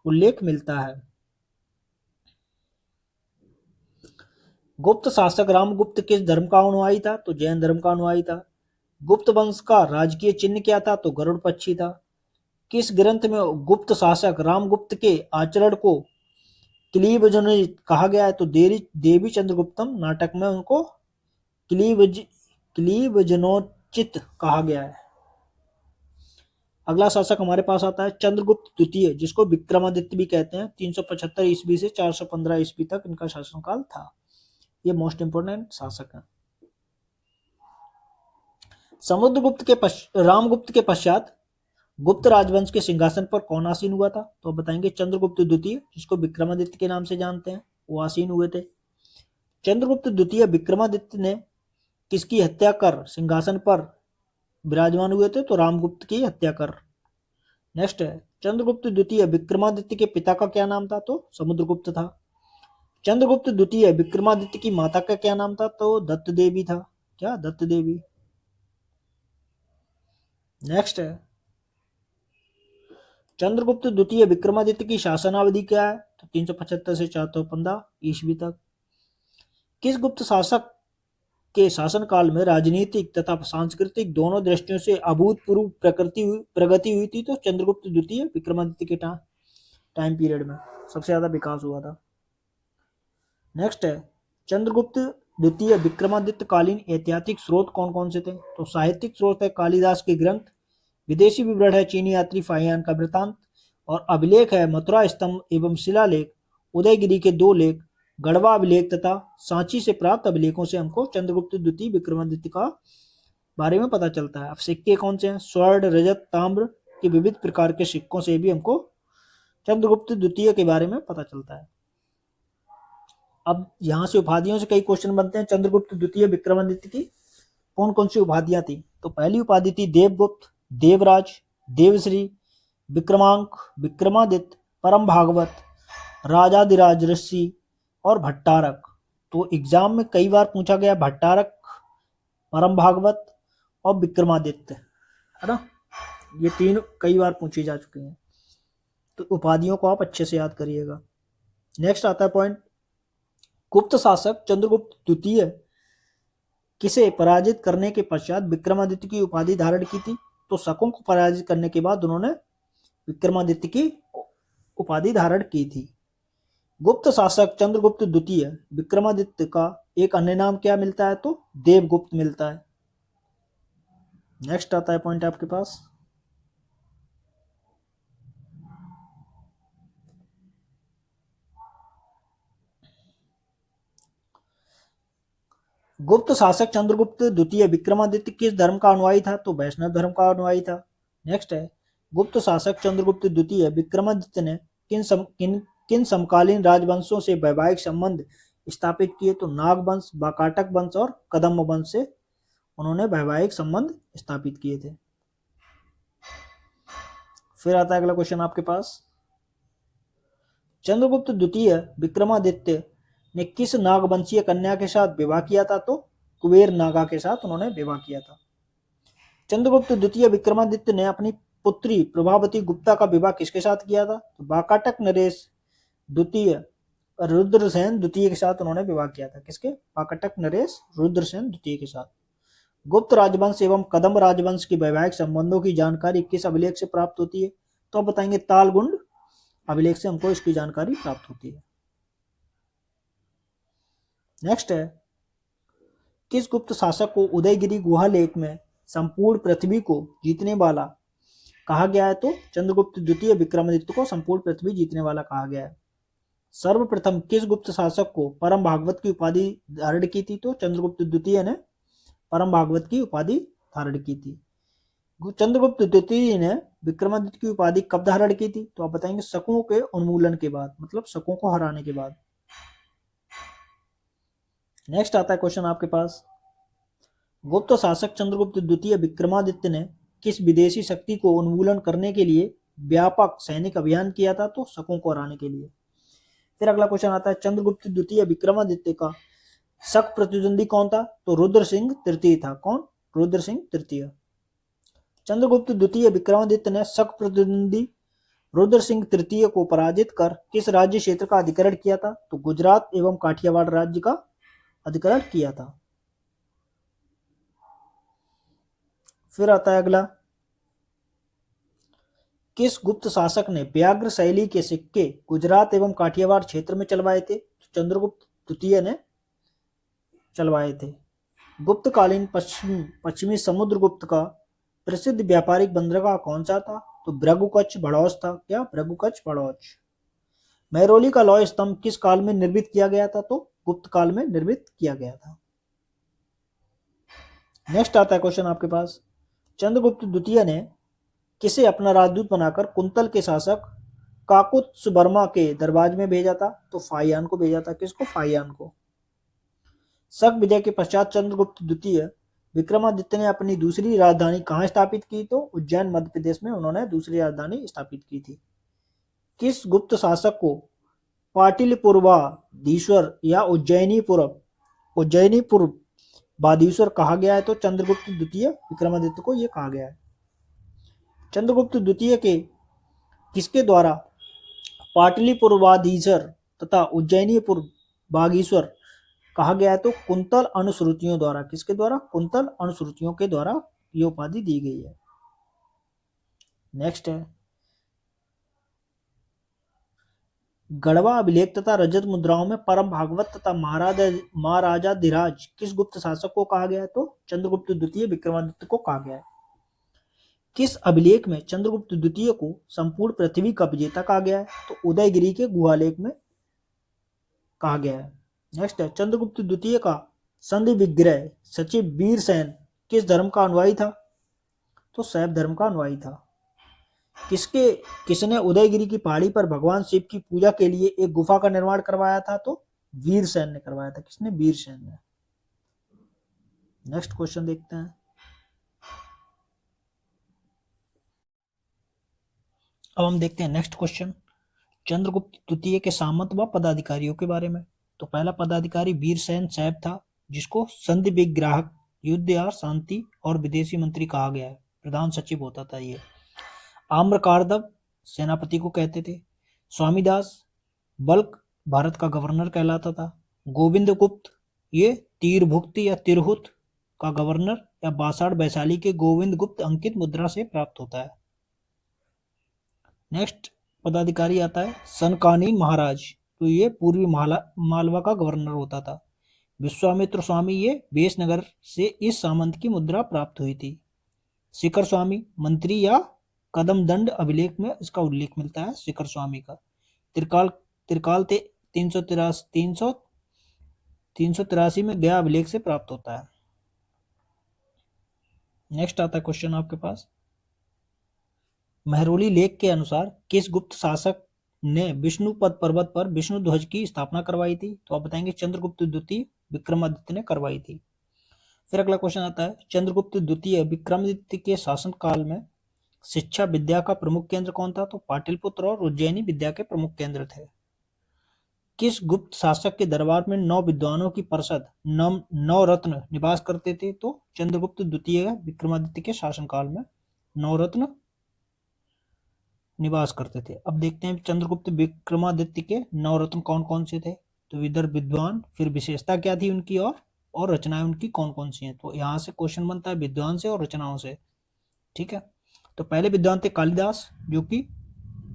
Speaker 1: उल्लेख मिलता है। गुप्त शासक रामगुप्त किस धर्म का अनुयायी था? तो जैन धर्म का अनुयायी था। गुप्त वंश का राजकीय चिन्ह क्या था? तो गरुड़ पक्षी था। किस ग्रंथ में गुप्त शासक रामगुप्त के आचरण को क्लीवजनोचित कहा गया है? तो देवी चंद्रगुप्तम नाटक में उनको क्लीवजनोचित कहा गया है। अगला शासक हमारे पास आता है चंद्रगुप्त द्वितीय, जिसको विक्रमादित्य भी कहते हैं। 375 ईस्वी से 415 ईस्वी तक इनका शासनकाल था। ये मोस्ट इंपोर्टेंट शासक है। रामगुप्त के पश्चात गुप्त राजवंश के सिंहासन पर कौन आसीन हुआ था? तो बताएंगे चंद्रगुप्त द्वितीय, जिसको विक्रमादित्य के नाम से जानते हैं, वो आसीन हुए थे। चंद्रगुप्त द्वितीय विक्रमादित्य ने किसकी हत्या कर सिंहासन पर विराजमान हुए थे? तो रामगुप्त की हत्या कर। नेक्स्ट है, चंद्रगुप्त द्वितीय विक्रमादित्य के पिता का क्या नाम था? तो समुद्रगुप्त था। चंद्रगुप्त द्वितीय विक्रमादित्य की माता का क्या नाम था? तो दत्त देवी था। क्या? दत्त देवी। नेक्स्ट है, चंद्रगुप्त द्वितीय विक्रमादित्य की शासनावधि क्या है? तो 375 से 415 ईस्वी तक। किस गुप्त शासक के शासनकाल में राजनीतिक तथा सांस्कृतिक दोनों दृष्टियों से अभूतपूर्व प्रगति हुई थी? तो चंद्रगुप्त द्वितीय विक्रमादित्य के टाइम पीरियड में सबसे ज्यादा विकास हुआ था। नेक्स्ट है, चंद्रगुप्त द्वितीय विक्रमादित्य कालीन ऐतिहासिक स्रोत कौन कौन से थे? तो साहित्यिक स्रोत है कालिदास के ग्रंथ, विदेशी विवरण है चीनी यात्री फाहियान का वृतांत, और अभिलेख है मथुरा स्तंभ एवं शिलालेख, उदयगिरी के 2 लेख, गढ़वा अभिलेख तथा सांची से प्राप्त अभिलेखों से हमको चंद्रगुप्त द्वितीय विक्रमादित्य का बारे में पता चलता है। अब सिक्के कौन से हैं? स्वर्ण, रजत, ताम्र के विविध प्रकार के सिक्कों से भी हमको चंद्रगुप्त द्वितीय के बारे में पता चलता है। अब यहाँ से उपाधियों से कई क्वेश्चन बनते हैं। चंद्रगुप्त द्वितीय विक्रमादित्य की कौन कौन सी उपाधियां थी? तो पहली उपाधि थी देवगुप्त, देवराज, देवश्री, विक्रमांक, विक्रमादित्य, परम भागवत, राजाधिराज ऋषि और भट्टारक। तो एग्जाम में कई बार पूछा गया भट्टारक, परम भागवत और विक्रमादित्य, है ना। ये तीन कई बार पूछी जा चुकी हैं, तो उपाधियों को आप अच्छे से याद करिएगा। नेक्स्ट आता है पॉइंट, गुप्त शासक चंद्रगुप्त द्वितीय किसे पराजित करने के पश्चात विक्रमादित्य की उपाधि धारण की थी? तो शकों को पराजित करने के बाद उन्होंने विक्रमादित्य की उपाधि धारण की थी। गुप्त शासक चंद्रगुप्त द्वितीय विक्रमादित्य का एक अन्य नाम क्या मिलता है? तो देवगुप्त मिलता है। नेक्स्ट आता है पॉइंट आपके पास, गुप्त शासक चंद्रगुप्त द्वितीय विक्रमादित्य किस धर्म का अनुयायी था? तो वैष्णव धर्म का अनुयायी था। नेक्स्ट है, गुप्त शासक चंद्रगुप्त द्वितीय विक्रमादित्य ने किन समकालीन राजवंशों से वैवाहिक संबंध स्थापित किए? तो नाग वंश, वाकाटक वंश और कदम्ब वंश से उन्होंने वैवाहिक संबंध स्थापित किए थे। फिर आता है अगला क्वेश्चन आपके पास, चंद्रगुप्त द्वितीय विक्रमादित्य ने किस नागवंशीय कन्या के साथ विवाह किया था? तो कुबेर नागा के साथ उन्होंने विवाह किया था। चंद्रगुप्त द्वितीय विक्रमादित्य ने अपनी पुत्री प्रभावती गुप्ता का विवाह किसके साथ किया था? तो वाकाटक नरेश द्वितीय रुद्रसेन द्वितीय के साथ उन्होंने विवाह किया था। किसके? वाकाटक नरेश रुद्रसेन द्वितीय के साथ। गुप्त राजवंश एवं कदम्ब राजवंश की वैवाहिक संबंधों की जानकारी किस अभिलेख से प्राप्त होती है? तो आप बताएंगे तालगुंड अभिलेख से हमको इसकी जानकारी प्राप्त होती है। नेक्स्ट है, किस गुप्त शासक को उदयगिरी गुहा लेख में संपूर्ण पृथ्वी को जीतने वाला कहा गया है? तो चंद्रगुप्त द्वितीय विक्रमादित्य को संपूर्ण पृथ्वी जीतने वाला कहा गया है। सर्वप्रथम किस गुप्त शासक को परम भागवत की उपाधि धारण की थी? तो चंद्रगुप्त द्वितीय ने परम भागवत की उपाधि धारण की थी। चंद्रगुप्त द्वितीय ने विक्रमादित्य की उपाधि कब धारण की थी? तो आप बताएंगे शकों के उन्मूलन के बाद, मतलब शकों को हराने के बाद। नेक्स्ट आता है क्वेश्चन आपके पास, गुप्त शासक चंद्रगुप्त द्वितीय विक्रमादित्य ने किस विदेशी शक्ति को उन्मूलन करने के लिए व्यापक सैनिक अभियान किया था? तो शकों को हराने के लिए। फिर अगला क्वेश्चन आता है, चंद्रगुप्त द्वितीय विक्रमादित्य का शक प्रतिद्वंदी कौन था? तो रुद्र सिंह तृतीय था। कौन? रुद्र सिंह तृतीय। चंद्रगुप्त द्वितीय विक्रमादित्य ने शक प्रतिद्वंदी रुद्र सिंह तृतीय को पराजित कर किस राज्य क्षेत्र का अधिकरण किया था? तो गुजरात एवं काठियावाड़ राज्य का अधिकरण किया था। फिर आता है अगला, किस गुप्त शासक ने व्याघ्र शैली के सिक्के गुजरात एवं काठियावाड़ क्षेत्र में चलवाए थे? चंद्रगुप्त द्वितीय ने चलवाए थे। गुप्तकालीन पश्चिमी समुद्रगुप्त का प्रसिद्ध व्यापारिक बंदरगाह कौन सा था? तो भृगुकच्छ भड़ौच था। क्या? भृगुकच्छ भड़ौच। महरौली का लौह स्तंभ किस काल में निर्मित किया गया था? तो गुप्त काल में निर्मित किया गया था। नेक्स्ट आता है क्वेश्चन आपके पास, चंद्रगुप्त द्वितीय ने किसे अपना राजदूत बनाकर कुंतल के शासक काकुत्सवर्मा के दरबार में भेजा था? तो फाहियान को भेजा था। किसको? फाहियान को। शक विजय के पश्चात चंद्रगुप्त द्वितीय विक्रमादित्य ने अपनी दूसरी राजधानी कहाँ स्थापित की? तो उज्जैन मध्य प्रदेश में उन्होंने दूसरी राजधानी स्थापित की थी। किस गुप्त शासक को पाटिलपुरवाधीश्वर या उज्जैनीपुर बाधीश्वर कहा गया है? तो चंद्रगुप्त द्वितीय विक्रमादित्य को यह कहा गया है। चंद्रगुप्त द्वितीय के किसके द्वारा पाटलिपुरवाधीश्वर तथा उज्जैनीपुर बागीश्वर कहा गया है? तो कुंतल अनुश्रुतियों द्वारा। किसके द्वारा? कुंतल अनुश्रुतियों के द्वारा ये उपाधि दी गई है। नेक्स्ट है, गढ़वा अभिलेख तथा रजत मुद्राओं में परम भागवत तथा महाराजाधिराज किस गुप्त शासक को कहा गया है? तो चंद्रगुप्त द्वितीय विक्रमादित्य को कहा गया है। किस अभिलेख में चंद्रगुप्त द्वितीय को संपूर्ण पृथ्वी का विजेता कहा गया है? तो उदयगिरी के गुहालेख में कहा गया है। नेक्स्ट है, चंद्रगुप्त द्वितीय का संधि विग्रह सचिव वीरसेन किस धर्म का अनुयायी था? तो शैव धर्म का अनुयायी था। किसने उदयगिरी की पहाड़ी पर भगवान शिव की पूजा के लिए एक गुफा का निर्माण करवाया था? तो वीरसेन ने करवाया था। किसने? वीरसेन ने। नेक्स्ट क्वेश्चन देखते हैं, अब हम देखते हैं नेक्स्ट क्वेश्चन, चंद्रगुप्त द्वितीय के सामंत व पदाधिकारियों के बारे में। तो पहला पदाधिकारी वीरसेन शैव था, जिसको संधि विग्राहक, युद्ध या शांति और विदेशी मंत्री कहा गया है। प्रधान सचिव होता था ये। आम्रकारदव सेनापति को कहते थे। स्वामीदास बल्क भारत का गवर्नर कहलाता था। गोविंद गुप्त ये तीरभुक्ति या तिरहुत का गवर्नर या बासाड़ वैशाली के गोविंद गुप्त अंकित मुद्रा से प्राप्त होता है। नेक्स्ट पदाधिकारी आता है सनकानी महाराज, तो ये पूर्वी मालवा का गवर्नर होता था। विश्वामित्र स्वामी ये बेसनगर से इस सामंत की मुद्रा प्राप्त हुई थी। शिखर स्वामी मंत्री या कदम दंड अभिलेख में इसका उल्लेख मिलता है शिखर स्वामी का। त्रिकाल 383 में गया अभिलेख से प्राप्त होता है। नेक्स्ट आता है क्वेश्चन आपके पास, महरौली लेख के अनुसार किस गुप्त शासक ने विष्णुपद पर्वत पर विष्णु ध्वज की स्थापना करवाई थी? तो आप बताएंगे चंद्रगुप्त द्वितीय विक्रमादित्य ने करवाई थी। फिर अगला क्वेश्चन आता है चंद्रगुप्त द्वितीय विक्रमादित्य के शासन काल में शिक्षा विद्या का प्रमुख केंद्र कौन था? तो पाटलिपुत्र और उज्जैनी विद्या के प्रमुख केंद्र थे। किस गुप्त शासक के दरबार में 9 विद्वानों की परिषद 9 रत्न निवास करते थे? तो चंद्रगुप्त द्वितीय विक्रमादित्य के शासनकाल में 9 रत्न निवास करते थे। अब देखते हैं चंद्रगुप्त विक्रमादित्य के 9 रत्न कौन कौन से थे। तो विदर्भ विद्वान, फिर विशेषता क्या थी उनकी और रचनाएं उनकी कौन कौन सी हैं। तो यहाँ से क्वेश्चन बनता है विद्वान से और रचनाओं से, ठीक है। तो पहले विद्वान थे कालिदास, जो कि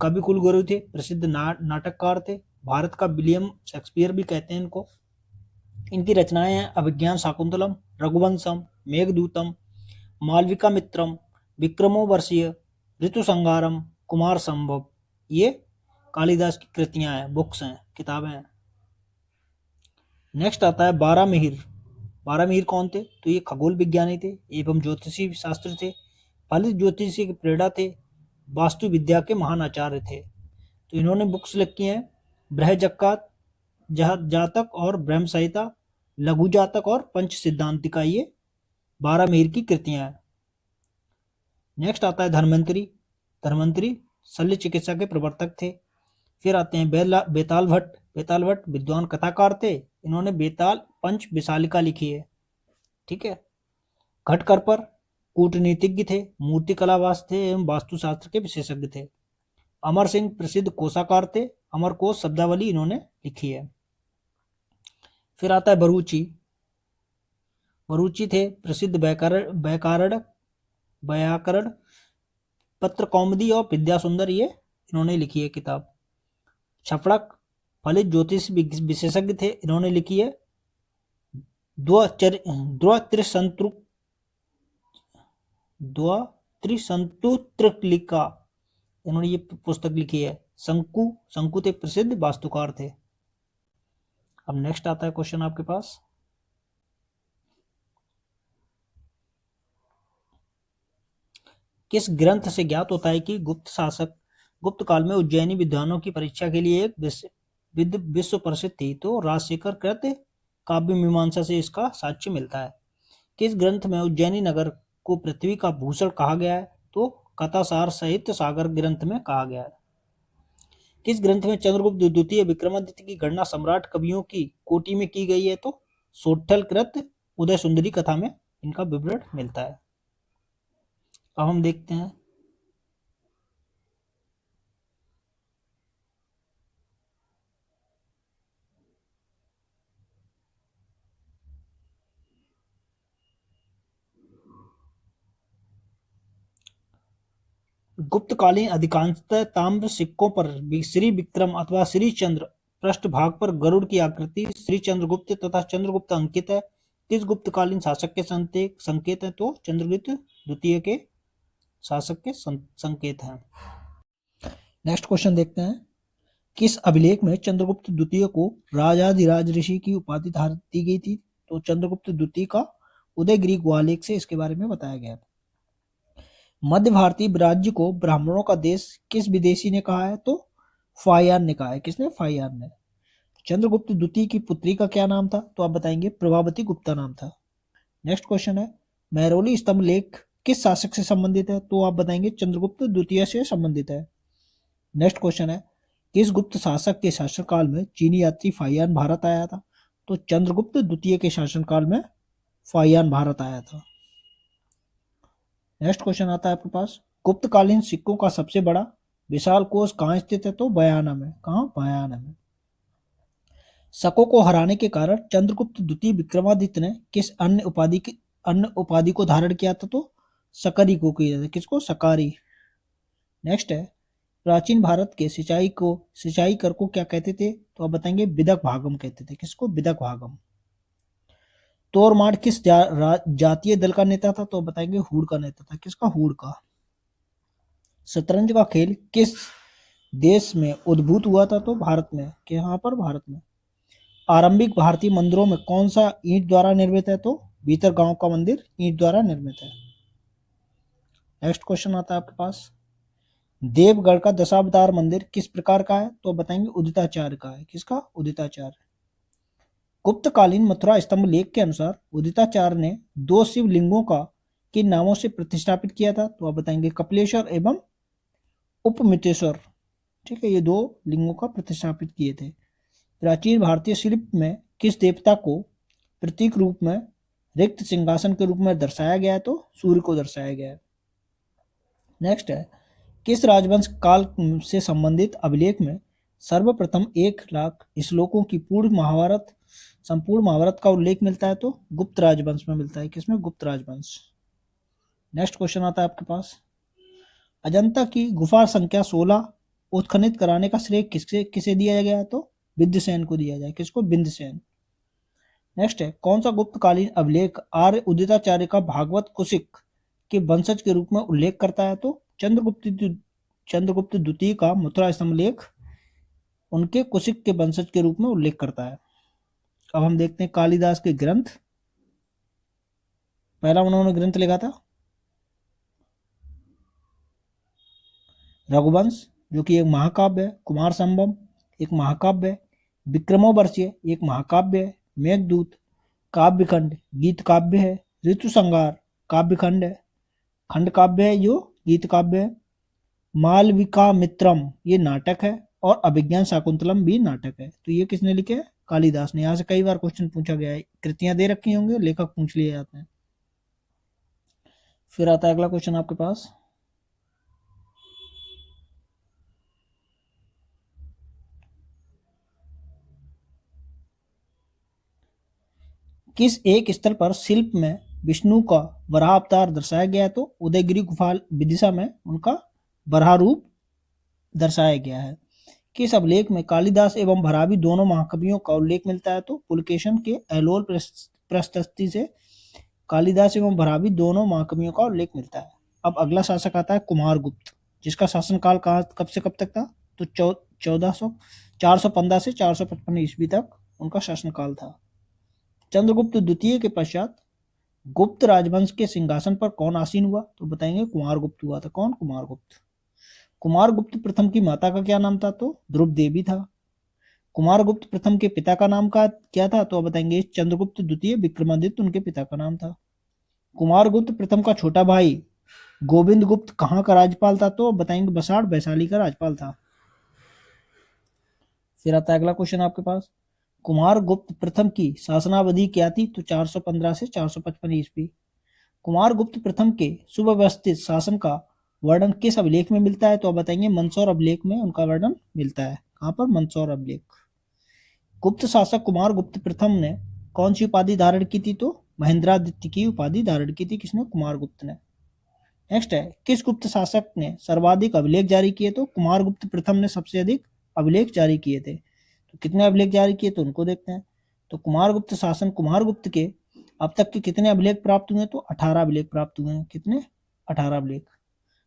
Speaker 1: कवि कुलगुरु थे, प्रसिद्ध नाटककार थे, भारत का विलियम शेक्सपियर भी कहते हैं इनको। इनकी रचनाएं हैं अभिज्ञान शाकुंतलम, रघुवंशम, मेघदूतम, मालविका मित्रम, विक्रमो वर्षीय, ऋतु संगारम, कुमार संभव, ये कालिदास की कृतियां हैं, बुक्स हैं, किताबें हैं। नेक्स्ट आता है बारामिहिर। बारामिहिर कौन थे? तो ये खगोल विज्ञानी थे एवं ज्योतिषी शास्त्री थे, फलित ज्योतिषी के प्रेरणा थे, वास्तु विद्या के महान आचार्य थे। तो इन्होंने बुक्स लिखी हैं बृहजक्कात, जातक और ब्रह्म संहिता, लघु जातक और पंच सिद्धांतिका, ये बारामिहिर की कृतियां हैं। नेक्स्ट आता है धन्वंतरी। धन्वंतरी शल्य चिकित्सा के प्रवर्तक थे। फिर आते हैं बेताल भट्ट। बेताल भट्ट विद्वान कथाकार थे, इन्होंने बेताल पंच विशालिका लिखी है, ठीक है। घटकरपर कूटनीतिज्ञ थे, मूर्ति कलावास थे एवं वास्तुशास्त्र के विशेषज्ञ थे। अमर सिंह प्रसिद्ध कोशाकार थे, अमर कोश शब्दावली इन्होंने लिखी है। फिर आता है बरूची। बरूची थे प्रसिद्ध व्याकरण पत्र कौमुदी और विद्या सुंदर, ये इन्होंने लिखी है किताब। छफड़क फलित ज्योतिष विशेषज्ञ थे, इन्होंने लिखी है द्वात्रिशंतुत्रलिका, इन्होंने ये पुस्तक लिखी है। शंकु थे प्रसिद्ध वास्तुकार थे। अब नेक्स्ट आता है क्वेश्चन आपके पास, किस ग्रंथ से ज्ञात होता है कि गुप्त शासक गुप्त काल में उज्जैनी विद्वानों की परीक्षा के लिए एक विश्व प्रसिद्ध थी? तो राजशेखर कृत काव्य मीमांसा से इसका साक्ष्य मिलता है। किस ग्रंथ में उज्जैनी नगर को पृथ्वी का भूषण कहा गया है? तो कथासार साहित्य सागर ग्रंथ में कहा गया है। किस ग्रंथ में चंद्रगुप्त द्वितीय विक्रमादित्य की गणना सम्राट कवियों की कोटि में की गई है? तो सोठल कृत उदय सुंदरी कथा में इनका विवरण मिलता है। अब हम देखते हैं गुप्तकालीन अधिकांशतः ताम्र सिक्कों पर श्री विक्रम अथवा श्री चंद्र पृष्ठभाग पर गरुड़ की आकृति श्री चंद्रगुप्त तथा चंद्रगुप्त अंकित है। किस गुप्तकालीन शासक के संकेत है? तो चंद्रगुप्त द्वितीय के शासक के संकेत हैं। नेक्स्ट क्वेश्चन देखते हैं, किस अभिलेख में चंद्रगुप्त द्वितीय को राजाधिराज ऋषि की उपाधि दी गई थी? तो चंद्रगुप्त द्वितीय का उदयगिरी ग्वालेख से इसके बारे में बताया गया। मध्य भारतीय राज्य को ब्राह्मणों का देश किस विदेशी ने कहा है? तो फायान ने कहा है। किसने? फायान ने। चंद्रगुप्त द्वितीय की पुत्री का क्या नाम था? तो आप बताएंगे प्रभावती गुप्ता नाम था। नेक्स्ट क्वेश्चन है, महरौली स्तंभ लेख किस शासक से संबंधित है? तो आप बताएंगे चंद्रगुप्त द्वितीय से संबंधित है। नेक्स्ट क्वेश्चन है, किस गुप्त शासक के शासनकाल में चीनी यात्री फायान भारत आया था? तो चंद्रगुप्त द्वितीय के शासनकाल में फायान भारत आया था। नेक्स्ट क्वेश्चन आता है आपके पास, गुप्तकालीन सिक्कों का सबसे बड़ा विशाल कोष कहाँ स्थित है? तो बयाना में। कहाँ? बयाना में। शकों को हराने के कारण चंद्रगुप्त द्वितीय विक्रमादित्य ने किस अन्य उपाधि को धारण किया था? तो सकरी को किया था। किसको? सकारी। नेक्स्ट है, प्राचीन भारत के सिंचाई कर को क्या कहते थे? तो आप बताएंगे बिदक भागम कहते थे। किसको? बिदक भागम। तोरमाड़ किस जातीय दल का नेता था? तो बताएंगे हुड़ का नेता था। किसका? हुड़ का। शतरंज का खेल किस देश में उद्भूत हुआ था? तो भारत में। यहाँ पर भारत में। आरंभिक भारतीय मंदिरों में कौन सा ईंट द्वारा निर्मित है? तो भीतर गांव का मंदिर ईंट द्वारा निर्मित है। नेक्स्ट क्वेश्चन आता है आपके पास, देवगढ़ का दशावतार मंदिर किस प्रकार का है? तो बताएंगे उदिताचार्य का है। किसका? उदिताचार्य। गुप्तकालीन मथुरा स्तंभ लेख के अनुसार उदिताचार्य ने दो शिवलिंगों का किन नामों से प्रतिष्ठापित किया था? तो आप बताएंगे कपिलेश्वर एवं उपमितेश्वर। ठीक है, ये दो लिंगों का प्रतिष्ठापित किए थे। प्राचीन भारतीय शिल्प में किस देवता को प्रतीक रूप में रिक्त सिंहासन के रूप में दर्शाया गया है? तो सूर्य को दर्शाया गया है। नेक्स्ट है, किस राजवंश काल से संबंधित अभिलेख में सर्वप्रथम 1,00,000 श्लोकों की संपूर्ण महाभारत का उल्लेख मिलता है? तो गुप्त राजवंश में मिलता है। किसमें? गुप्त राजवंश। नेक्स्ट क्वेश्चन आता है आपके पास, अजंता की गुफा संख्या 16 उत्खनित कराने का श्रेय किसे दिया गया है? तो विद्यसेन को दिया जाए। किसको? विद्यसेन। नेक्स्ट है, कौन सा गुप्तकालीन अभिलेख आर्य उदिताचार्य का भागवत कुशिक के वंशज के रूप में उल्लेख करता है? तो चंद्रगुप्त द्वितीय का मथुरा स्तंभ लेख उनके कुशिक के वंशज के रूप में उल्लेख करता है। अब हम देखते हैं कालिदास के ग्रंथ। पहला उन्होंने ग्रंथ लिखा था रघुवंश, जो कि एक महाकाव्य है। कुमार संभव एक महाकाव्य है। विक्रमोर्वशीय एक महाकाव्य है। मेघदूत काव्यखंड गीत काव्य है। ऋतु संहार काव्यखंड है, खंड काव्य है जो गीत काव्य है। मालविकामित्रम ये नाटक है, और अभिज्ञान शाकुंतलम भी नाटक है। तो ये किसने लिखे? कालिदास ने। यहाँ से कई बार क्वेश्चन पूछा गया है, कृतियां दे रखी होंगे, लेखक पूछ लिए जाते हैं। फिर आता है अगला क्वेश्चन आपके पास, किस एक स्थल पर शिल्प में विष्णु का वराह अवतार दर्शाया गया है? तो उदयगिरी गुफा विदिशा में उनका वराह रूप दर्शाया गया है। किस अभिलेख में कालिदास एवं भरावी दोनों महाकवियों का उल्लेख मिलता है? तो पुलकेशन के एलोल प्रशस्ति से कालिदास एवं भरावी दोनों महाकवियों का उल्लेख मिलता है। अब अगला शासक आता है कुमारगुप्त, जिसका शासनकाल कब से कब तक था? तो 415 से 455 ईस्वी तक उनका शासनकाल था। चंद्रगुप्त द्वितीय के पश्चात गुप्त राजवंश के सिंहासन पर कौन आसीन हुआ? तो बताएंगे कुमारगुप्त हुआ था। कौन? कुमारगुप्त। कुमारगुप्त प्रथम की माता का क्या नाम था? तो ध्रुव देवी था। कुमारगुप्त प्रथम के पिता का नाम क्या था? तो बताएंगे चंद्रगुप्त द्वितीय विक्रमादित्य उनके पिता का नाम था। कुमारगुप्त प्रथम का छोटा भाई गोविंद गुप्त कहाँ का राज्यपाल था? तो बताएंगे बसाड़ वैशाली का राज्यपाल था। फिर आता है अगला क्वेश्चन आपके पास, कुमारगुप्त प्रथम की शासनावधि क्या थी? तो 415 से 455 ईस्वी। कुमारगुप्त प्रथम के सुव्यवस्थित शासन का वर्णन किस अभिलेख में मिलता है? तो आप बताएंगे मंदसौर अभिलेख में उनका वर्णन मिलता है। कहाँ पर? मंदसौर अभिलेख। गुप्त शासक कुमारगुप्त प्रथम ने कौन सी उपाधि धारण की थी? तो महेंद्रादित्य की उपाधि धारण की थी। किसने? कुमारगुप्त ने। नेक्स्ट है, किस गुप्त शासक ने सर्वाधिक अभिलेख जारी किए? तो कुमारगुप्त प्रथम ने सबसे अधिक अभिलेख जारी किए थे। तो कितने अभिलेख जारी किए? तो उनको देखते हैं। तो कुमारगुप्त शासन कुमारगुप्त के अब तक के कितने अभिलेख प्राप्त हुए? तो 18 अभिलेख प्राप्त हुए हैं। कितने? 18 अभिलेख।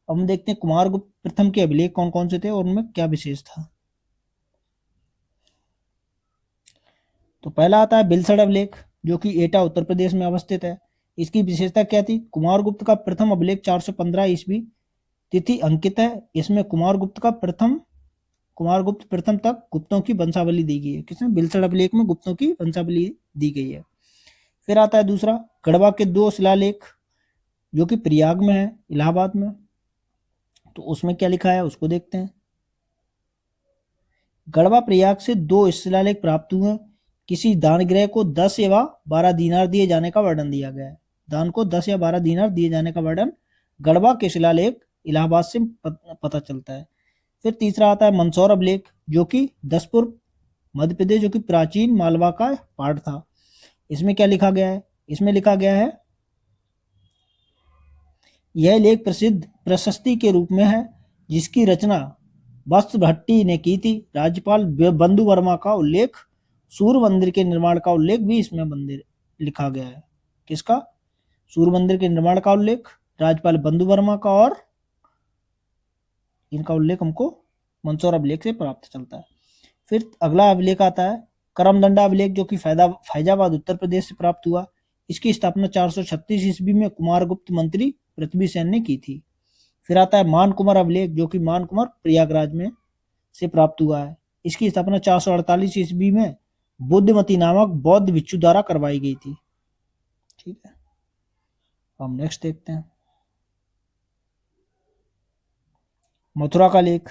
Speaker 1: अब हम देखते हैं कुमारगुप्त प्रथम के अभिलेख कौन कौन से थे और उनमें क्या विशेष था। तो पहला आता है बिलसड़ अभिलेख, जो कि एटा उत्तर प्रदेश में अवस्थित है। इसकी विशेषता क्या थी? कुमारगुप्त का प्रथम अभिलेख 415 ईस्वी तिथि अंकित है। इसमें कुमारगुप्त प्रथम तक गुप्तों की वंशावली दी गई है। किसमें? बिलसड़ अभिलेख में गुप्तों की वंशावली दी गई है। फिर आता है दूसरा गढ़वा के 2 शिलालेख, जो कि प्रयाग में है, इलाहाबाद में। तो उसमें क्या लिखा है उसको देखते हैं। गढ़वा प्रयाग से 2 शिलालेख प्राप्त हुए। किसी दानगृह को 10 या 12 दीनार दिए जाने का वर्णन दिया गया है। दान को 10 या 12 दीनार दिए जाने का वर्णन गढ़वा के शिलालेख इलाहाबाद से पता चलता है। फिर तीसरा आता है मंदसौर अभिलेख, जो कि दसपुर मध्य प्रदेश, जो कि प्राचीन मालवा का पार्ट था। इसमें क्या लिखा गया है? इसमें लिखा गया है, यह लेख प्रसिद्ध प्रशस्ति के रूप में है, जिसकी रचना वत्स भट्टी ने की थी। राज्यपाल बंधु वर्मा का उल्लेख, सूर्य मंदिर के निर्माण का उल्लेख भी इसमें मंदिर लिखा गया है। किसका? सूर्य मंदिर के निर्माण का उल्लेख राज्यपाल बंधु वर्मा का, और इनका उल्लेख हमको मंदसौर अभिलेख से प्राप्त चलता है। फिर अगला अभिलेख आता है करमदंडा अभिलेख, जो कि फैजाबाद उत्तर प्रदेश से प्राप्त हुआ। इसकी स्थापना 436 ईस्वी में कुमारगुप्त मंत्री पृथ्वी सेन ने की थी। फिर आता है मानकुमार अभिलेख, जो कि मानकुमार प्रयागराज में से प्राप्त हुआ है। इसकी स्थापना 448 ईस्वी में बुद्धमती नामक बौद्ध भिक्षु द्वारा करवाई गई थी। ठीक है, हम नेक्स्ट देखते हैं मथुरा का लेख,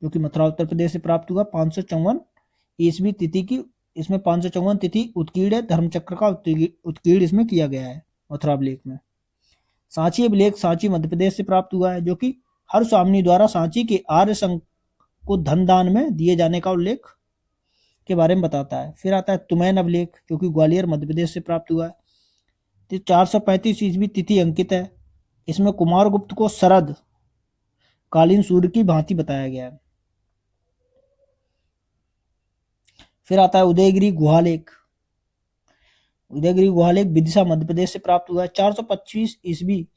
Speaker 1: जो कि मथुरा उत्तर प्रदेश से प्राप्त हुआ 554 ईस्वी तिथि की। इसमें 554 तिथि उत्कीर्ण धर्मचक्र का उत्कीर्ण इसमें किया गया है मथुरा अभिलेख में। सांची अभिलेख सांची मध्य प्रदेश से प्राप्त हुआ है, जो कि हर स्वामिनी द्वारा सांची के आर्य संघ को धन दान में दिए जाने का उल्लेख के बारे में बताता है। फिर आता है तुमैन अभिलेख, जो कि ग्वालियर मध्य प्रदेश से प्राप्त हुआ है। 435 ईस्वी तिथि अंकित है। इसमें कुमारगुप्त को शरद कालीन सूर्य की भांति बताया गया है। फिर आता है उदयगिरी गुहालेख। उदयगिरी गुहालेख विदिशा मध्य प्रदेश से प्राप्त हुआ है। 425 ईस्वी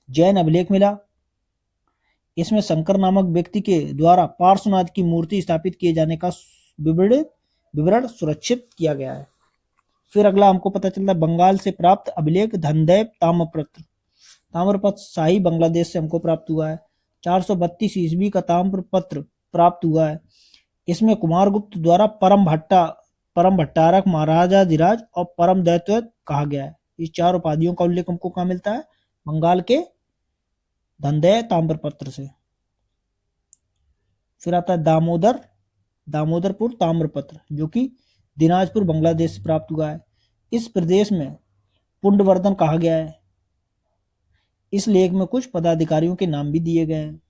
Speaker 1: जैन अभिलेख मिला। इसमें शंकर नामक व्यक्ति के द्वारा पार्श्वनाथ की मूर्ति स्थापित किए जाने का विवरण सुरक्षित किया गया है। फिर अगला हमको पता चलता है बंगाल से प्राप्त अभिलेख धनदेव ताम्रपत्र। ताम्रपत्र शाही बांग्लादेश से हमको प्राप्त हुआ है। 432 ईस्वी का ताम्रपत्र प्राप्त हुआ है। इसमें कुमारगुप्त द्वारा परम भट्टारक, महाराजाधिराज और परम दैत्य कहा गया है। इस चार उपाधियों का उल्लेख हमको कहाँ मिलता है? बंगाल के धनदेव ताम्रपत्र से। फिर आता है दामोदरपुर ताम्रपत्र, जो कि दिनाजपुर बांग्लादेश से प्राप्त हुआ है। इस प्रदेश में पुंडवर्धन कहा गया है। इस लेख में कुछ पदाधिकारियों के नाम भी दिए गए हैं।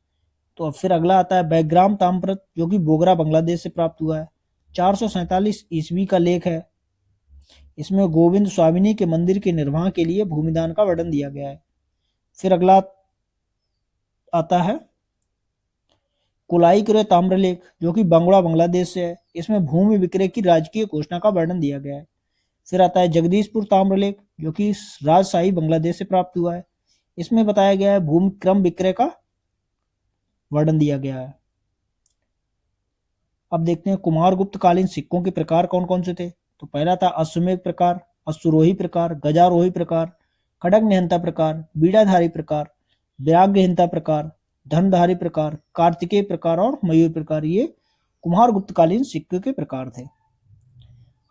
Speaker 1: तो अब फिर अगला आता है बैग्राम ताम्रपत्र, जो कि बोगरा बांग्लादेश से प्राप्त हुआ है। 447 ईस्वी का लेख है। इसमें गोविंद स्वामिनी के मंदिर के निर्माण के लिए भूमिदान का वर्णन दिया गया है। फिर अगला आता है कुलाई क्रय ताम्रलेख, जो कि बंगुड़ा बांग्लादेश से है। इसमें भूमि विक्रय की राजकीय घोषणा का वर्णन दिया गया है। फिर आता है जगदीशपुर ताम्रलेख, जो कि राजशाही बांग्लादेश से प्राप्त हुआ है। इसमें बताया गया है भूमि क्रम विक्रय का वर्णन दिया गया है। अब देखते हैं कुमारगुप्त कालीन सिक्कों के प्रकार कौन कौन से थे। तो पहला था अश्वमेध प्रकार, अश्वरोही प्रकार, गजारोही प्रकार, खड़ग निहंता प्रकार, बीड़ाधारी प्रकार, व्याघ्रहिंता प्रकार, धनधारी प्रकार, कार्तिकेय प्रकार और मयूर प्रकार। ये कुमारगुप्त कालीन सिक्के के प्रकार थे।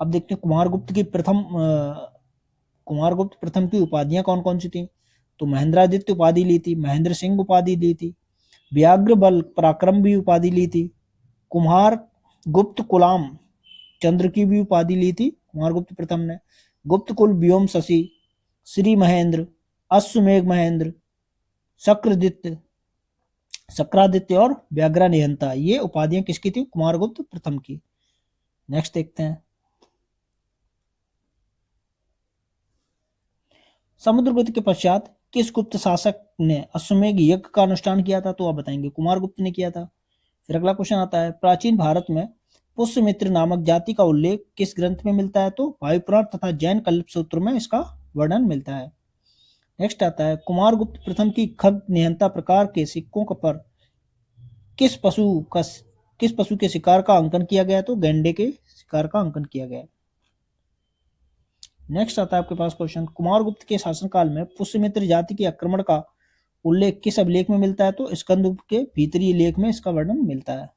Speaker 1: अब देखते हैं कुमारगुप्त प्रथम की उपाधियां कौन कौन सी थी। तो महेंद्रादित्य उपाधि ली थी, महेंद्र सिंह उपाधि ली थी, व्याघ्र बल पराक्रम भी उपाधि ली थी, कुमार गुप्त कुलाम चंद्र की भी उपाधि ली थी कुमारगुप्त प्रथम ने, गुप्त कुल व्योम शशि, श्री महेंद्र, अश्वमेघ महेंद्र, शक्रादित्य और व्याघ्र निहंता। ये उपाधियां किसकी थी? कुमारगुप्त प्रथम की। नेक्स्ट देखते हैं समुद्रगुप्त के पश्चात किस गुप्त शासक ने अश्वमेघ यज्ञ का अनुष्ठान किया था? तो आप बताएंगे कुमारगुप्त ने किया था। फिर अगला क्वेश्चन आता है प्राचीन भारत में पुष्यमित्र नामक जाति का उल्लेख किस ग्रंथ में मिलता है? तो वायुपुराण तथा जैन कल्पसूत्र में इसका वर्णन मिलता है। नेक्स्ट आता है कुमारगुप्त प्रथम की खग निहंता प्रकार के सिक्कों पर किस पशु के शिकार का अंकन किया गया? तो गैंडे के शिकार का अंकन किया गया। नेक्स्ट आता है आपके पास क्वेश्चन कुमारगुप्त के शासनकाल में पुष्यमित्र जाति के आक्रमण का उल्लेख किस अभिलेख में मिलता है? तो स्कंद के भीतरी लेख में इसका वर्णन मिलता है।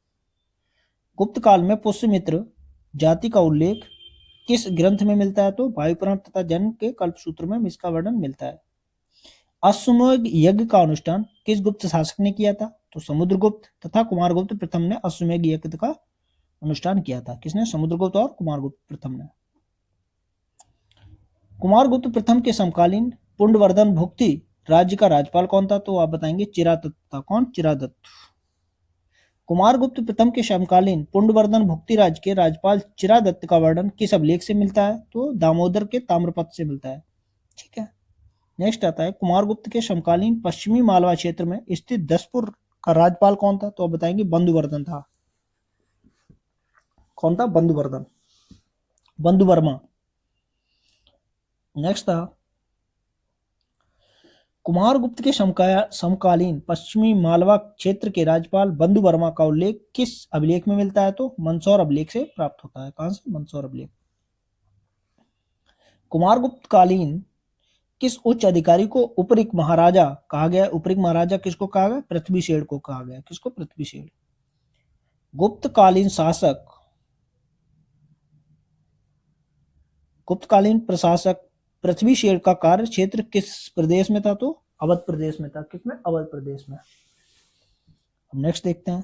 Speaker 1: गुप्त काल में पुष्यमित्र जाति का उल्लेख किस ग्रंथ में मिलता है? तो वायुपुराण तथा जैन के कल्पसूत्र में इसका वर्णन मिलता है। अश्वमेध यज्ञ का अनुष्ठान किस गुप्त शासक ने किया था? तो समुद्रगुप्त तथा कुमारगुप्त प्रथम ने अश्वमेध यज्ञ का अनुष्ठान किया था। किसने? समुद्रगुप्त और कुमारगुप्त प्रथम ने। कुमारगुप्त प्रथम के समकालीन पुंडवर्धन भुक्ति राज्य का राज्यपाल कौन था? तो आप बताएंगे चिरादत्त था। कौन? चिरादत्त। कुमारगुप्त प्रथम के समकालीन पुंडवर्धन भुक्ति राज्य के राज्यपाल चिरादत्त का वर्णन किस अभिलेख से मिलता है? तो दामोदर के ताम्रपत्र से मिलता है। ठीक है। नेक्स्ट आता है कुमारगुप्त के समकालीन पश्चिमी मालवा क्षेत्र में स्थित दसपुर का राज्यपाल कौन था? तो आप बताएंगे बंधुवर्धन था। कौन था? बंधुवर्धन, बंधुवर्मा। नेक्स्ट था कुमारगुप्त के समकालीन पश्चिमी मालवा क्षेत्र के राज्यपाल बंधुवर्मा का उल्लेख किस अभिलेख में मिलता है? तो मंदसौर अभिलेख से प्राप्त होता है। कहां से? मंदसौर अभिलेख। कुमारगुप्त कालीन किस उच्च अधिकारी को उपरिक महाराजा कहा गया? उपरिक महाराजा किसको कहा गया? पृथ्वीशेठ को कहा गया। किसको? पृथ्वीशेठ। गुप्तकालीन प्रशासक पृथ्वीशेठ का कार्य क्षेत्र किस प्रदेश में था? तो अवध प्रदेश में था। किसमें? अवध प्रदेश में। अब नेक्स्ट देखते हैं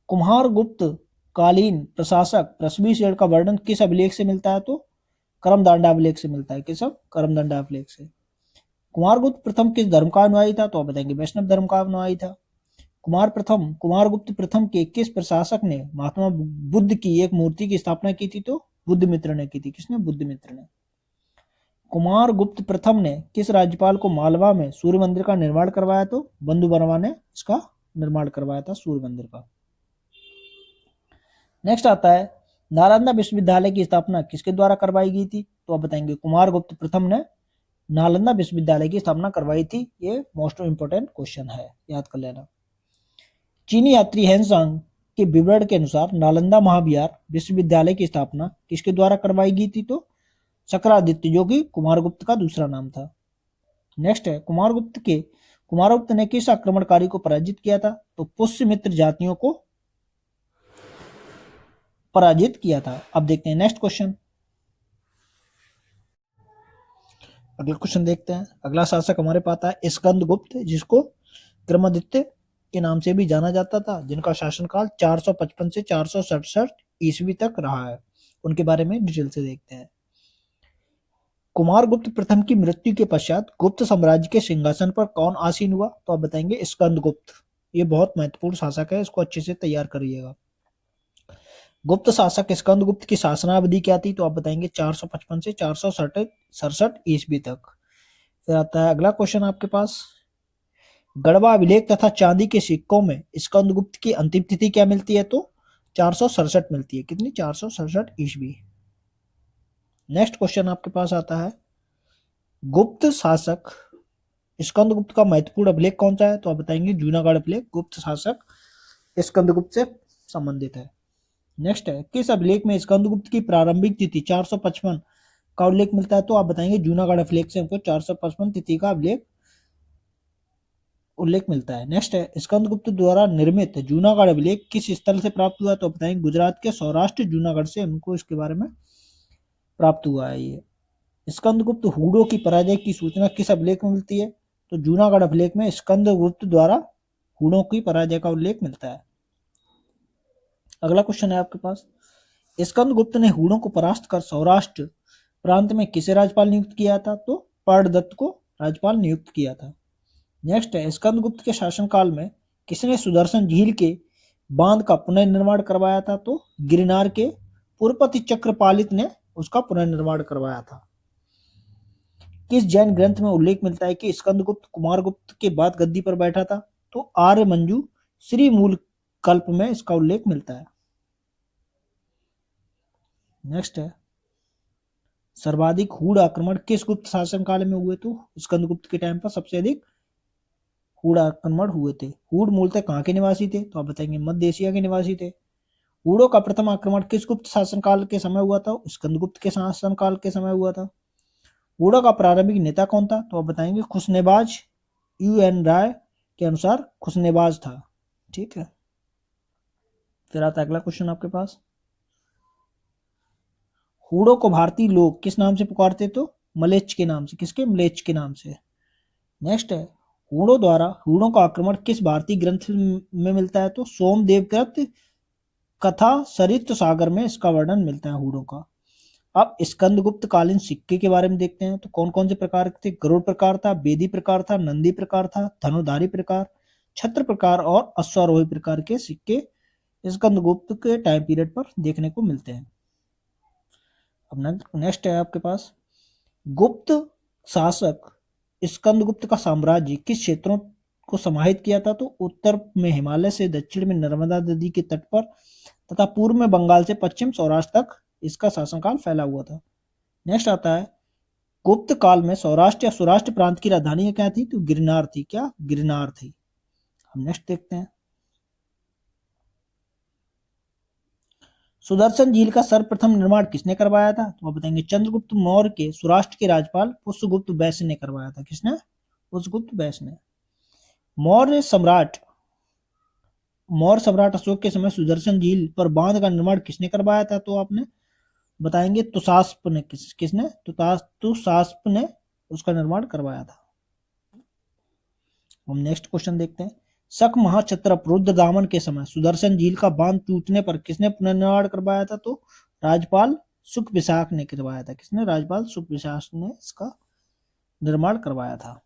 Speaker 1: कुमारगुप्त कालीन प्रशासक पृथ्वीशेठ का वर्णन किस अभिलेख से मिलता है? तो कर्मदंडाभिलेख से मिलता है। किस? कर्मदंडाभिलेख से। कुमारगुप्त प्रथम किस धर्म का अनुयायी था? तो आप बताएंगे वैष्णव धर्म का अनुयायी था। कुमारगुप्त प्रथम के किस प्रशासक ने महात्मा बुद्ध की एक मूर्ति की स्थापना की थी? तो बुद्धमित्र ने की थी। किसने? बुद्धमित्र ने। कुमारगुप्त प्रथम ने किस राज्यपाल को मालवा में सूर्य मंदिर का निर्माण करवाया? तो बंधुवर्मा ने इसका निर्माण करवाया था, सूर्य मंदिर का। नेक्स्ट आता है नालंदा विश्वविद्यालय की स्थापना किसके द्वारा करवाई गई थी? तो आप बताएंगे कुमारगुप्त प्रथम ने नालंदा विश्वविद्यालय की स्थापना करवाई थी। ये मोस्ट इंपोर्टेंट क्वेश्चन है, याद कर लेना। चीनी यात्री हेनसांग के विवरण के अनुसार नालंदा महाविहार विश्वविद्यालय की स्थापना किसके द्वारा करवाई गई थी? तो चक्रादित्य, जो कि कुमारगुप्त का दूसरा नाम था। नेक्स्ट है कुमारगुप्त ने किस आक्रमणकारी को पराजित किया था? तो पुष्यमित्र जातियों को पराजित किया था। अब देखते हैं नेक्स्ट क्वेश्चन। अगला क्वेश्चन देखते हैं। अगला शासक हमारे पास है स्कंदगुप्त, जिसको क्रमादित्य के नाम से भी जाना जाता था, जिनका शासनकाल 455 से 467 ईस्वी तक रहा है। उनके बारे में डिटेल से देखते हैं। कुमारगुप्त प्रथम की मृत्यु के पश्चात गुप्त साम्राज्य के सिंहासन पर कौन आसीन हुआ? तो आप बताएंगे स्कंदगुप्त। ये बहुत महत्वपूर्ण शासक है, इसको अच्छे से तैयार करिएगा। गुप्त शासक स्कंदगुप्त की शासनावधि क्या थी? तो आप बताएंगे 455 से 467 ईस्वी तक। फिर आता है अगला क्वेश्चन आपके पास, गढ़वा अभिलेख तथा चांदी के सिक्कों में स्कंदगुप्त की अंतिम तिथि क्या मिलती है? तो 467 मिलती है। कितनी? 467 ईस्वी। नेक्स्ट क्वेश्चन आपके पास आता है गुप्त शासक स्कंदगुप्त का महत्वपूर्ण अभिलेख कौन सा है? तो आप बताएंगे जूनागढ़ अभिलेख गुप्त शासक स्कंदगुप्त से संबंधित है। नेक्स्ट है किस अभिलेख में स्कंदगुप्त की प्रारंभिक तिथि 455 का उल्लेख मिलता है? तो आप बताएंगे जूनागढ़ अभिलेख से हमको 455 तिथि का उल्लेख मिलता है। नेक्स्ट है स्कंदगुप्त द्वारा निर्मित जूनागढ़ अभिलेख किस स्थल से प्राप्त हुआ? तो बताएंगे गुजरात के सौराष्ट्र जूनागढ़ से हमको इसके बारे में प्राप्त हुआ है। ये स्कंदगुप्त हूणों की पराजय की सूचना किस अभिलेख में मिलती है? तो जूनागढ़ अभिलेख में स्कंदगुप्त द्वारा हूणों की पराजय का उल्लेख मिलता है। अगला क्वेश्चन है आपके पास, स्कंदगुप्त ने हूणों को परास्त कर सौराष्ट्र प्रांत में किसे राज्यपाल नियुक्त किया था? तो पर्णदत्त को राज्यपाल नियुक्त किया था। नेक्स्ट है स्कंदगुप्त के शासनकाल में किसने सुदर्शन झील के बांध का पुनर्निर्माण करवाया था? तो गिरनार के पुरपति चक्रपालित ने उसका पुनर्निर्माण करवाया था। किस जैन ग्रंथ में उल्लेख मिलता है कि स्कंदगुप्त कुमारगुप्त के बाद गद्दी पर बैठा था? तो आर्यमंजू श्री मूल कल्प में इसका उल्लेख मिलता है। नेक्स्ट है सर्वाधिक हूण आक्रमण किस गुप्त शासन काल में हुए? तो स्कंदगुप्त के टाइम पर सबसे अधिक हूण आक्रमण हुए थे। हूण मूलतः कहाँ के निवासी थे? तो आप बताएंगे मध्य एशिया के निवासी थे। हूणों का प्रथम आक्रमण किस गुप्त शासनकाल के समय हुआ था? स्कंदगुप्त के शासनकाल के समय हुआ था। हूणों का प्रारंभिक नेता कौन था? तो आप बताएंगे खुसनेबाज। UN राय के अनुसार खुसनेबाज था। ठीक है। फिर आता अगला क्वेश्चन आपके पास, हूणों को भारतीय लोग किस नाम से पुकारते? तो मलेच्छ के नाम से। किसके? मलेच्छ के नाम से। नेक्स्ट है हूणों का आक्रमण किस भारतीय ग्रंथ में मिलता है? तो सोमदेवकृत कथा सरित सागर में इसका वर्णन मिलता है हूणों का। अब स्कंदगुप्त कालीन सिक्के के बारे में देखते हैं। तो कौन कौन से प्रकार थे? गरुड़ प्रकार था, बेदी प्रकार था, नंदी प्रकार था, धनुधारी प्रकार, छत्र प्रकार और अश्वारोही प्रकार के सिक्के स्कंदगुप्त के टाइम पीरियड पर देखने को मिलते हैं। अब नेक्स्ट है आपके पास, गुप्त शासक स्कंदगुप्त का साम्राज्य किस क्षेत्रों को समाहित किया था? तो उत्तर में हिमालय से दक्षिण में नर्मदा नदी के तट पर तथा पूर्व में बंगाल से पश्चिम सौराष्ट्र तक इसका शासनकाल फैला हुआ था। नेक्स्ट आता है, गुप्त काल में सौराष्ट्र या सौराष्ट्र प्रांत की राजधानी क्या थी? तो गिरनार थी। क्या? गिरनार थी। हम नेक्स्ट देखते हैं, सुदर्शन झील का सर्वप्रथम निर्माण किसने करवाया था? तो आप बताएंगे चंद्रगुप्त मौर्य के सौराष्ट्र के राज्यपाल पुष्यगुप्त वैश्य ने करवाया था। किसने? पुष्यगुप्त वैश्य ने। मौर्य सम्राट अशोक के समय सुदर्शन झील पर बांध का निर्माण किसने करवाया था? तो आपने बताएंगे तुषास्प ने। किसने? तुषास्प ने उसका निर्माण करवाया था। हम नेक्स्ट क्वेश्चन देखते हैं, शक महाक्षत्रप रुद्रदामन के समय सुदर्शन झील का बांध टूटने पर किसने पुनर्निर्माण करवाया था? तो राजपाल सुख विशाख ने करवाया था। किसने? राजपाल सुख विशाख ने इसका निर्माण करवाया था।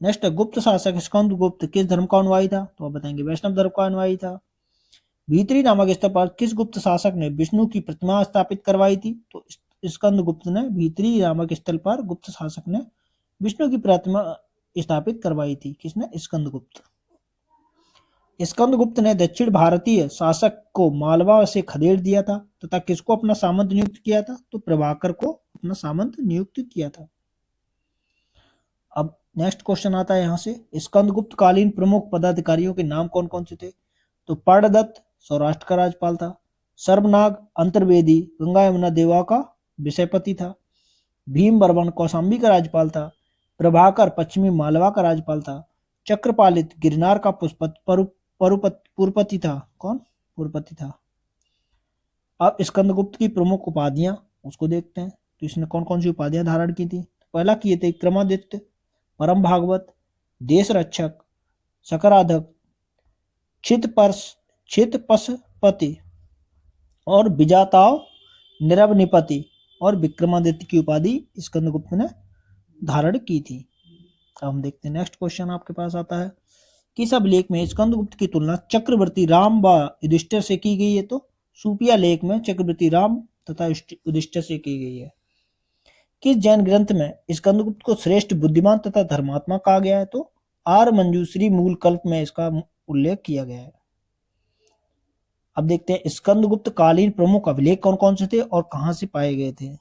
Speaker 1: नेक्स्ट, गुप्त शासक स्कंदगुप्त किस धर्म का अनुयायी था? तो आप बताएंगे वैष्णव धर्म का अनुयायी था। भीतरी नामक स्थल पर किस गुप्त शासक ने विष्णु की प्रतिमा स्थापित करवाई थी? तो स्कंदगुप्त ने भीतरी नामक स्थल पर गुप्त शासक ने विष्णु की प्रतिमा स्थापित करवाई थी। किसने? स्कंदगुप्त। स्कंदगुप्त ने दक्षिण भारतीय शासक को मालवा से खदेड़ दिया था तथा किसको अपना सामंत नियुक्त किया था? तो प्रभाकर को अपना सामंत नियुक्त किया था। अब नेक्स्ट क्वेश्चन आता है यहाँ से, स्कंदगुप्त कालीन प्रमुख पदाधिकारियों के नाम कौन कौन से थे? तो पर्णदत्त सौराष्ट्र का राज्यपाल था, सर्वनाग अंतर्वेदी गंगा यमुना देवा का विषयपति था, भीमबर्मन कौशाम्बी का राज्यपाल था, प्रभाकर पश्चिमी मालवा का राज्यपाल था, चक्रपालित गिरनार का पुरपति था। कौन? पुरपति था। अब स्कंदगुप्त की प्रमुख उपाधियां उसको देखते हैं। तो इसने कौन कौन सी उपाधियां धारण की थी? पहला किए थे विक्रमादित्य, परम भागवत, देश रक्षक, सकराधक, क्षितपशपति और विजाताव निरवनिपति और विक्रमादित्य की उपाधि स्कंदगुप्त ने धारण की थी। अब हम देखते हैं नेक्स्ट क्वेश्चन आपके पास आता है, किस अभिलेख में स्कंदगुप्त की तुलना चक्रवर्ती राम व युधिष्ठिर से की गई है? तो सुपिया लेख में चक्रवर्ती राम तथा युधिष्ठिर से की गई है। किस जैन ग्रंथ में स्कंदगुप्त को श्रेष्ठ बुद्धिमान तथा धर्मात्मा कहा गया है? तो आर मंजूश्री मूल कल्प में इसका उल्लेख किया गया है। अब देखते हैं स्कंदगुप्त कालीन प्रमुख अभिलेख कौन कौन से थे और कहां से पाए गए थे?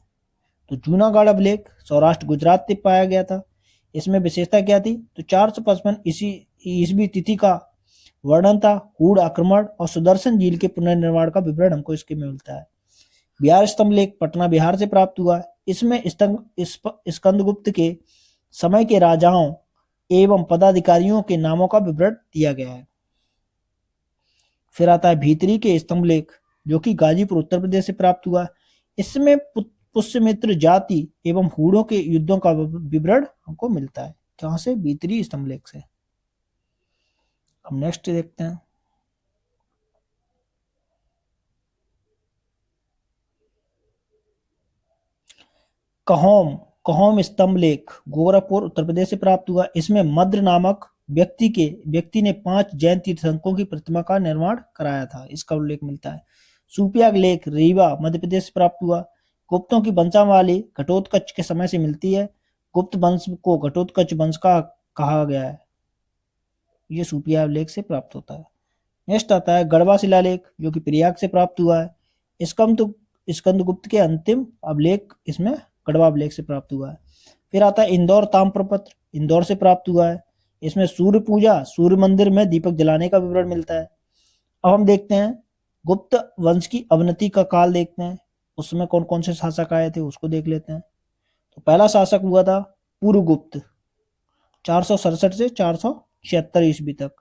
Speaker 1: तो जूनागढ़ अभिलेख सौराष्ट्र गुजरात से पाया गया था। इसमें विशेषता क्या थी? तो 455 ईस्वी तिथि का वर्णन था, हूड़ आक्रमण और सुदर्शन झील के पुनर्निर्माण का विवरण हमको इसके में मिलता है। बिहार स्तंभ लेख पटना बिहार से प्राप्त हुआ है। इसमें स्कंदगुप्त के समय के राजाओं एवं पदाधिकारियों के नामों का विवरण दिया गया है। फिर आता है भीतरी के स्तंभ लेख जो कि गाजीपुर उत्तर प्रदेश से प्राप्त हुआ है। इसमें पुष्यमित्र जाति एवं हूड़ों के युद्धों का विवरण हमको मिलता है। कहां से? भीतरी स्तंभ लेख से। अब नेक्स्ट देखते हैं, कहोम स्तंभ लेख गोरखपुर उत्तर प्रदेश से प्राप्त हुआ। इसमें मद्र नामक व्यक्ति ने 5 जैन तीर्थंकरों की प्रतिमा का निर्माण कराया था, इसका उल्लेख मिलता है। सुपिया लेख रीवा मध्य प्रदेश से प्राप्त हुआ। गुप्तों की वंशावली घटोत्कच के समय से मिलती है। गुप्त वंश को घटोत्कच वंश का कहा गया है, ये सुपिया लेख से प्राप्त होता है। नेक्स्ट आता है गढ़वा शिलालेख जो कि प्रयाग से प्राप्त हुआ है। स्कंदगुप्त के अंतिम अभिलेख इसमें गढ़वा अभिलेख से प्राप्त हुआ है। फिर आता है इंदौर ताम्रपत्र, इंदौर से प्राप्त हुआ है। इसमें सूर्य पूजा, सूर्य मंदिर में दीपक जलाने का विवरण मिलता है। अब हम देखते हैं गुप्त वंश की अवनति का काल देखते हैं, उसमें कौन कौन से शासक आए थे उसको देख लेते हैं। तो पहला शासक हुआ था पुरुगुप्त 467 से 476 ईस्वी तक।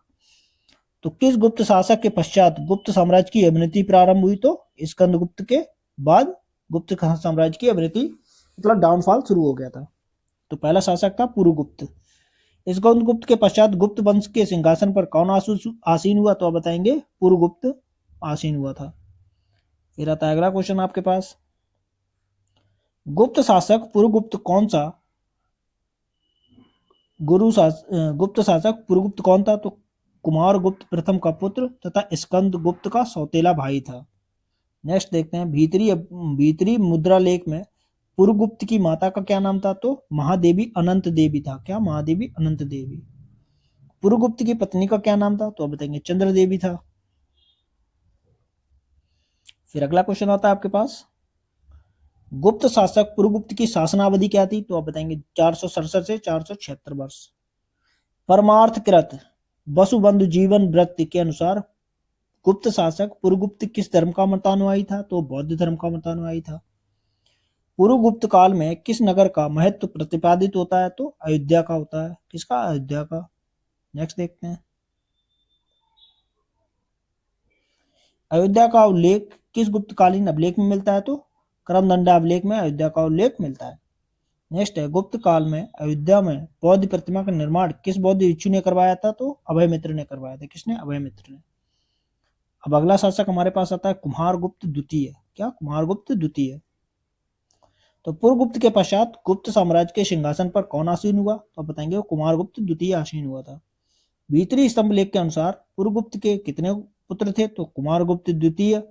Speaker 1: तो किस गुप्त शासक के पश्चात गुप्त साम्राज्य की अवनति प्रारंभ हुई? तो स्कंदगुप्त के बाद गुप्त साम्राज्य की अवनति मतलब डाउनफॉल शुरू हो गया था। तो पहला शासक था पुरुगुप्त। स्कंदगुप्त के पश्चात गुप्त वंश के सिंहासन पर कौन आसीन हुआ? तो आप बताएंगे पुरुगुप्त आसीन हुआ था। फिर आता है अगला क्वेश्चन आपके पास, गुप्त शासक पुरगुप्त कौन सा गुप्त शासक पुरगुप्त कौन था? तो कुमार गुप्त प्रथम का पुत्र तथा स्कंद गुप्त का सौतेला भाई था। नेक्स्ट देखते हैं, भीतरी मुद्रा लेख में पुरगुप्त की माता का क्या नाम था? तो महादेवी अनंत देवी था। क्या? महादेवी अनंत देवी। पुरगुप्त की पत्नी का क्या नाम था? तो आप बताएंगे चंद्र देवी था। फिर अगला क्वेश्चन आता है आपके पास, गुप्त शासक पुरगुप्त की शासनावधि क्या थी? तो आप बताएंगे 467 से 476 वर्ष। परमार्थकृत वसुबंधु जीवन वृत्ति के अनुसार गुप्त शासक पुरगुप्त किस धर्म का मतानुयायी था? तो बौद्ध धर्म का मतानुयायी था। पुरगुप्त काल में किस नगर का महत्व प्रतिपादित होता है? तो अयोध्या का होता है। किसका? अयोध्या का। नेक्स्ट देखते हैं, अयोध्या का उल्लेख किस गुप्तकालीन अभिलेख में मिलता है? तो क्रमदंडा अभिलेख में अयोध्या का उल्लेख मिलता है। नेक्स्ट है, गुप्त काल में अयोध्या में बौद्ध प्रतिमा का निर्माण किस बौद्ध भिक्षु ने करवाया था? तो अभय मित्र ने करवाया था। किसने? अभय मित्र ने। अब अगला शासक हमारे पास आता है कुमारगुप्त द्वितीय। क्या? कुमारगुप्त द्वितीय। तो पुरगुप्त के पश्चात गुप्त साम्राज्य के सिंहासन पर कौन आसीन हुआ? तो आप बताएंगे कुमारगुप्त द्वितीय आसीन हुआ था। भीतरी स्तंभ लेख के अनुसार पुरगुप्त के कितने पुत्र थे? तो कुमारगुप्त द्वितीय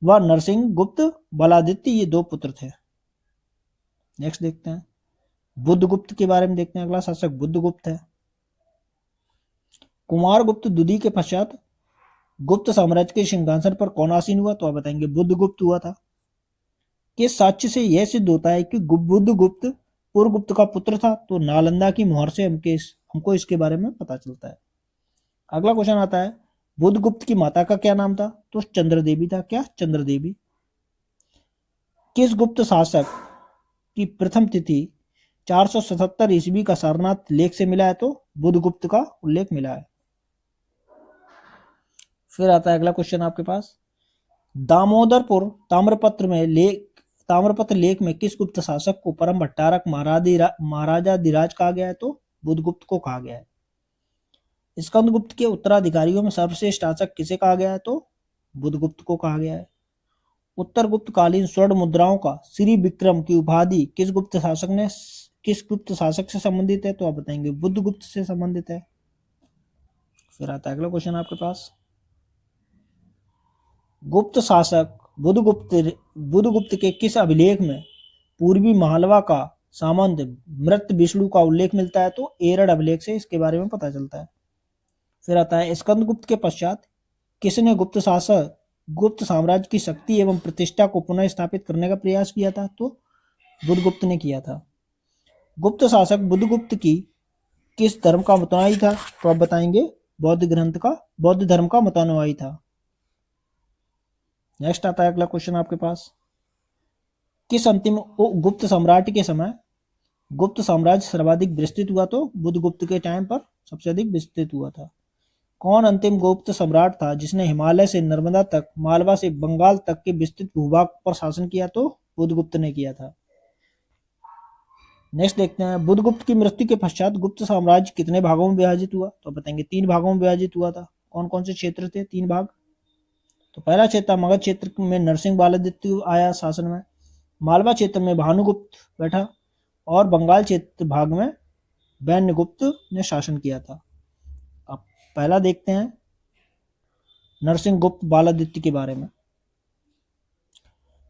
Speaker 1: व नरसिंह गुप्त बलादित्य, ये 2 पुत्र थे। नेक्स्ट देखते हैं, बुद्धगुप्त के बारे में देखते हैं। अगला शासक बुद्धगुप्त है। कुमारगुप्त द्वितीय के पश्चात गुप्त साम्राज्य के सिंहासन पर कौन आसीन हुआ? तो आप बताएंगे बुद्धगुप्त हुआ था। किस साक्ष्य से यह सिद्ध होता है कि बुद्धगुप्त पुरगुप्त का पुत्र था? तो नालंदा की मोहर से हमको इसके बारे में पता चलता है। अगला क्वेश्चन आता है, बुद्धगुप्त की माता का क्या नाम था? तो चंद्र देवी था। क्या? चंद्र देवी। किस गुप्त शासक की प्रथम तिथि 477 ईस्वी का सारनाथ लेख से मिला है? तो बुद्धगुप्त का उल्लेख मिला है। फिर आता है अगला क्वेश्चन आपके पास, दामोदरपुर ताम्रपत्र लेख में किस गुप्त शासक को परम भट्टारक महाराजाधिराज कहा गया है? तो बुद्धगुप्त को कहा गया है। स्कंदगुप्त के उत्तराधिकारियों में सर्वश्रेष्ठ शासक किसे कहा गया है? तो बुद्धगुप्त को कहा गया है। उत्तर गुप्त कालीन स्वर्ण मुद्राओं का श्री विक्रम की उपाधि किस गुप्त शासक से संबंधित है? तो आप बताएंगे बुद्धगुप्त से संबंधित है। फिर आता है अगला क्वेश्चन आपके पास, गुप्त शासक बुद्धगुप्त के किस अभिलेख में पूर्वी मालवा का सामंत मृत विष्णु का उल्लेख मिलता है? तो एरड़ अभिलेख से इसके बारे में पता चलता है। फिर आता है, स्कंदगुप्त के पश्चात किसने गुप्त साम्राज्य की शक्ति एवं प्रतिष्ठा को पुनः स्थापित करने का प्रयास किया था? तो बुद्धगुप्त ने किया था। गुप्त शासक बुद्धगुप्त की किस धर्म का मतानुयायी था? तो आप बताएंगे बौद्ध धर्म का मतानुयायी था। नेक्स्ट आता है अगला क्वेश्चन आपके पास, किस अंतिम गुप्त सम्राट के समय गुप्त साम्राज्य सर्वाधिक विस्तृत हुआ? तो बुद्धगुप्त के टाइम पर सबसे अधिक विस्तृत हुआ था। कौन अंतिम गुप्त सम्राट था जिसने हिमालय से नर्मदा तक, मालवा से बंगाल तक के विस्तृत भूभाग पर शासन किया? तो बुद्धगुप्त ने किया था। नेक्स्ट देखते हैं, बुद्धगुप्त की मृत्यु के पश्चात गुप्त साम्राज्य कितने भागों में विभाजित हुआ? तो बताएंगे 3 भागों में विभाजित हुआ था। कौन कौन से क्षेत्र थे 3 भाग? तो पहला क्षेत्र मगध क्षेत्र में नरसिंह बालादित्य आया शासन में, मालवा क्षेत्र में भानुगुप्त बैठा और बंगाल क्षेत्र भाग में वैन्यगुप्त ने शासन किया था। अब पहला देखते हैं नरसिंह गुप्त बालादित्य के बारे में।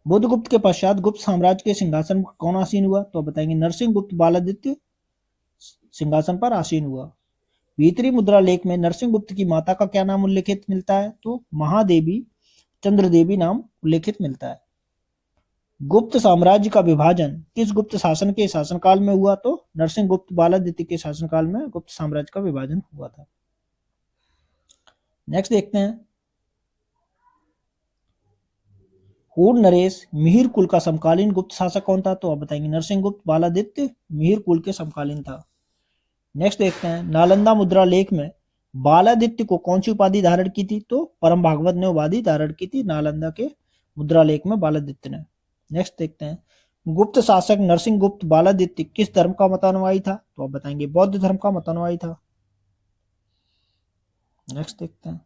Speaker 1: बुद्धगुप्त के पश्चात गुप्त साम्राज्य के सिंहासन पर कौन आसीन हुआ? तो बताएंगे नरसिंह गुप्त बालादित्य सिंहासन पर आसीन हुआ। भीतरी मुद्रा लेख में नरसिंह गुप्त की माता का क्या नाम उल्लेखित मिलता है? तो महादेवी चंद्र देवी नाम उल्लेखित मिलता है। गुप्त साम्राज्य का विभाजन किस गुप्त शासन के शासनकाल में हुआ? तो नरसिंह गुप्त बालादित्य के शासनकाल में गुप्त साम्राज्य का विभाजन हुआ था। नेक्स्ट देखते हैं, हूण नरेश मिहिर कुल का समकालीन गुप्त शासक कौन था? तो आप बताएंगे नरसिंह गुप्त बालादित्य मिहिर कुल के समकालीन था। नेक्स्ट देखते हैं, नालंदा मुद्रा लेख में बालादित्य को कौन सी उपाधि धारण की थी? तो परम भागवत ने उपाधि धारण की थी नालंदा के मुद्रा लेख में बालादित्य ने। नेक्स्ट देखते हैं, गुप्त शासक नरसिंह गुप्त बालादित्य किस धर्म का मतानुयायी था? तो आप बताएंगे बौद्ध धर्म का मतानुयायी था। नेक्स्ट देखते हैं,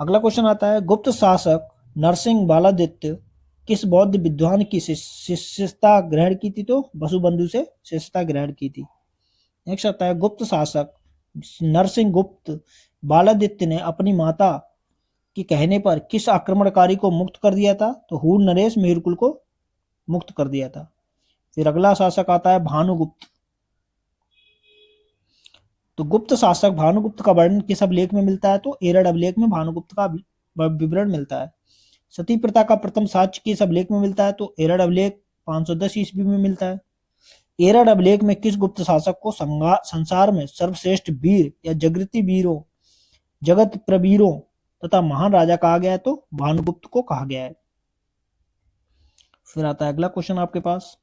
Speaker 1: अगला क्वेश्चन आता है, गुप्त शासक नरसिंह बालादित्य किस बौद्ध विद्वान की शिष्यता ग्रहण की थी? तो वसुबंधु से शिष्यता ग्रहण की थी। नेक्स्ट आता है, गुप्त शासक नरसिंह गुप्त बालादित्य ने अपनी माता के कहने पर किस आक्रमणकारी को मुक्त कर दिया था? तो हूण नरेश मेहरकुल को मुक्त कर दिया था। फिर अगला शासक आता है भानुगुप्त। तो गुप्त शासक भानुगुप्त का वर्णन किस अभिलेख में मिलता है? तो एरड़ अभिलेख में भानुगुप्त का विवरण मिलता है। सती प्रथा का प्रथम साक्ष्य किस अभिलेख में मिलता है? तो एरड़ अभिलेख 510 ईस्वी में मिलता है। एरड़ अभिलेख में किस गुप्त शासक को संसार में सर्वश्रेष्ठ वीर या जगृति वीरों, जगत प्रवीरों तथा महान राजा कहा गया है? तो भानुगुप्त को कहा गया है। फिर आता है अगला क्वेश्चन आपके पास,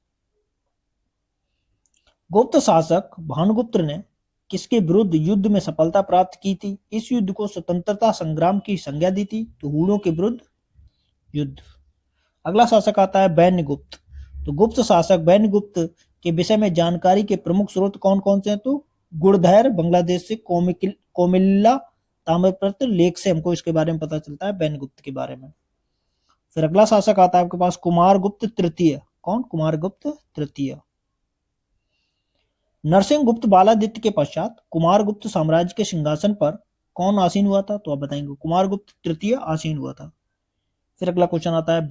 Speaker 1: गुप्त शासक भानुगुप्त ने किसके विरुद्ध युद्ध में सफलता प्राप्त की थी? इस युद्ध को स्वतंत्रता संग्राम की संज्ञा दी थी। तो हूणों के विरुद्ध युद्ध। अगला शासक आता है वैन्यगुप्त। तो गुप्त शासक वैन्यगुप्त के विषय में जानकारी के प्रमुख स्रोत कौन कौन से हैं? तो गुड़धैर बांग्लादेश से कोमिल्ला ताम्रपत्र लेख से हमको इसके बारे में पता चलता है, वैन्यगुप्त के बारे में। फिर अगला शासक आता है आपके पास कुमारगुप्त तृतीय। कौन? कुमारगुप्त तृतीय। नरसिंह गुप्त बालादित्य के पश्चात कुमारगुप्त साम्राज्य के सिंहासन पर कौन आसीन हुआ था? तो आप बताएंगे कुमारगुप्त तृतीय आसीन हुआ था। फिर अगला क्वेश्चन आता है,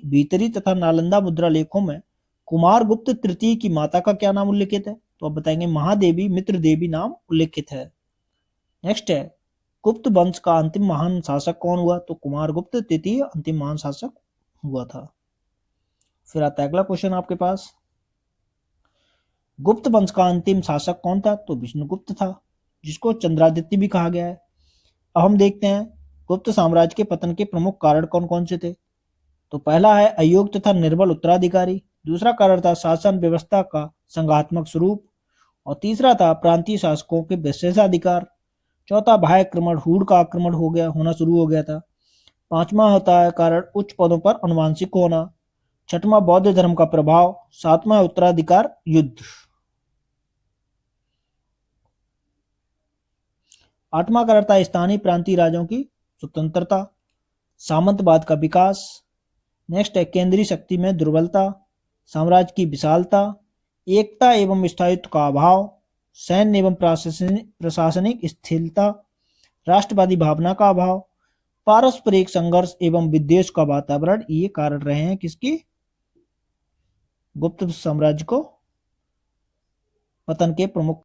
Speaker 1: भीतरी तथा नालंदा मुद्रा लेखों में कुमारगुप्त तृतीय की माता का क्या नाम उल्लेखित है? तो आप बताएंगे महादेवी मित्र देवी नाम उल्लेखित है। नेक्स्ट है, गुप्त वंश का अंतिम महान शासक कौन हुआ? तो कुमारगुप्त तृतीय अंतिम महान शासक हुआ था। फिर आता है अगला क्वेश्चन आपके पास, गुप्त वंश का अंतिम शासक कौन था? तो विष्णुगुप्त था, जिसको चंद्रादित्य भी कहा गया है। अब हम देखते हैं गुप्त साम्राज्य के पतन के प्रमुख कारण कौन कौन से थे। तो पहला है अयोग्य तथा निर्बल उत्तराधिकारी, दूसरा कारण था शासन व्यवस्था का संघात्मक स्वरूप, और तीसरा था प्रांतीय शासकों के विशेषाधिकार, चौथा बाह्य आक्रमण, हूण का आक्रमण होना शुरू हो गया था, पांचवा होता है कारण उच्च पदों पर अनुवांशिक होना, छठवां बौद्ध धर्म का प्रभाव, सातवां उत्तराधिकार युद्ध। आठवां कारण था स्थानीय प्रांतीय राज्यों की स्वतंत्रता, सामंतवाद का विकास। नेक्स्ट है केंद्रीय शक्ति में दुर्बलता, साम्राज्य की विशालता, एकता एवं स्थायित्व का अभाव, सैन्य एवं प्रशासनिक स्थिरता, राष्ट्रवादी भावना का अभाव, पारस्परिक संघर्ष एवं विद्वेष का वातावरण। ये कारण रहे हैं किसकी? गुप्त साम्राज्य को पतन के प्रमुख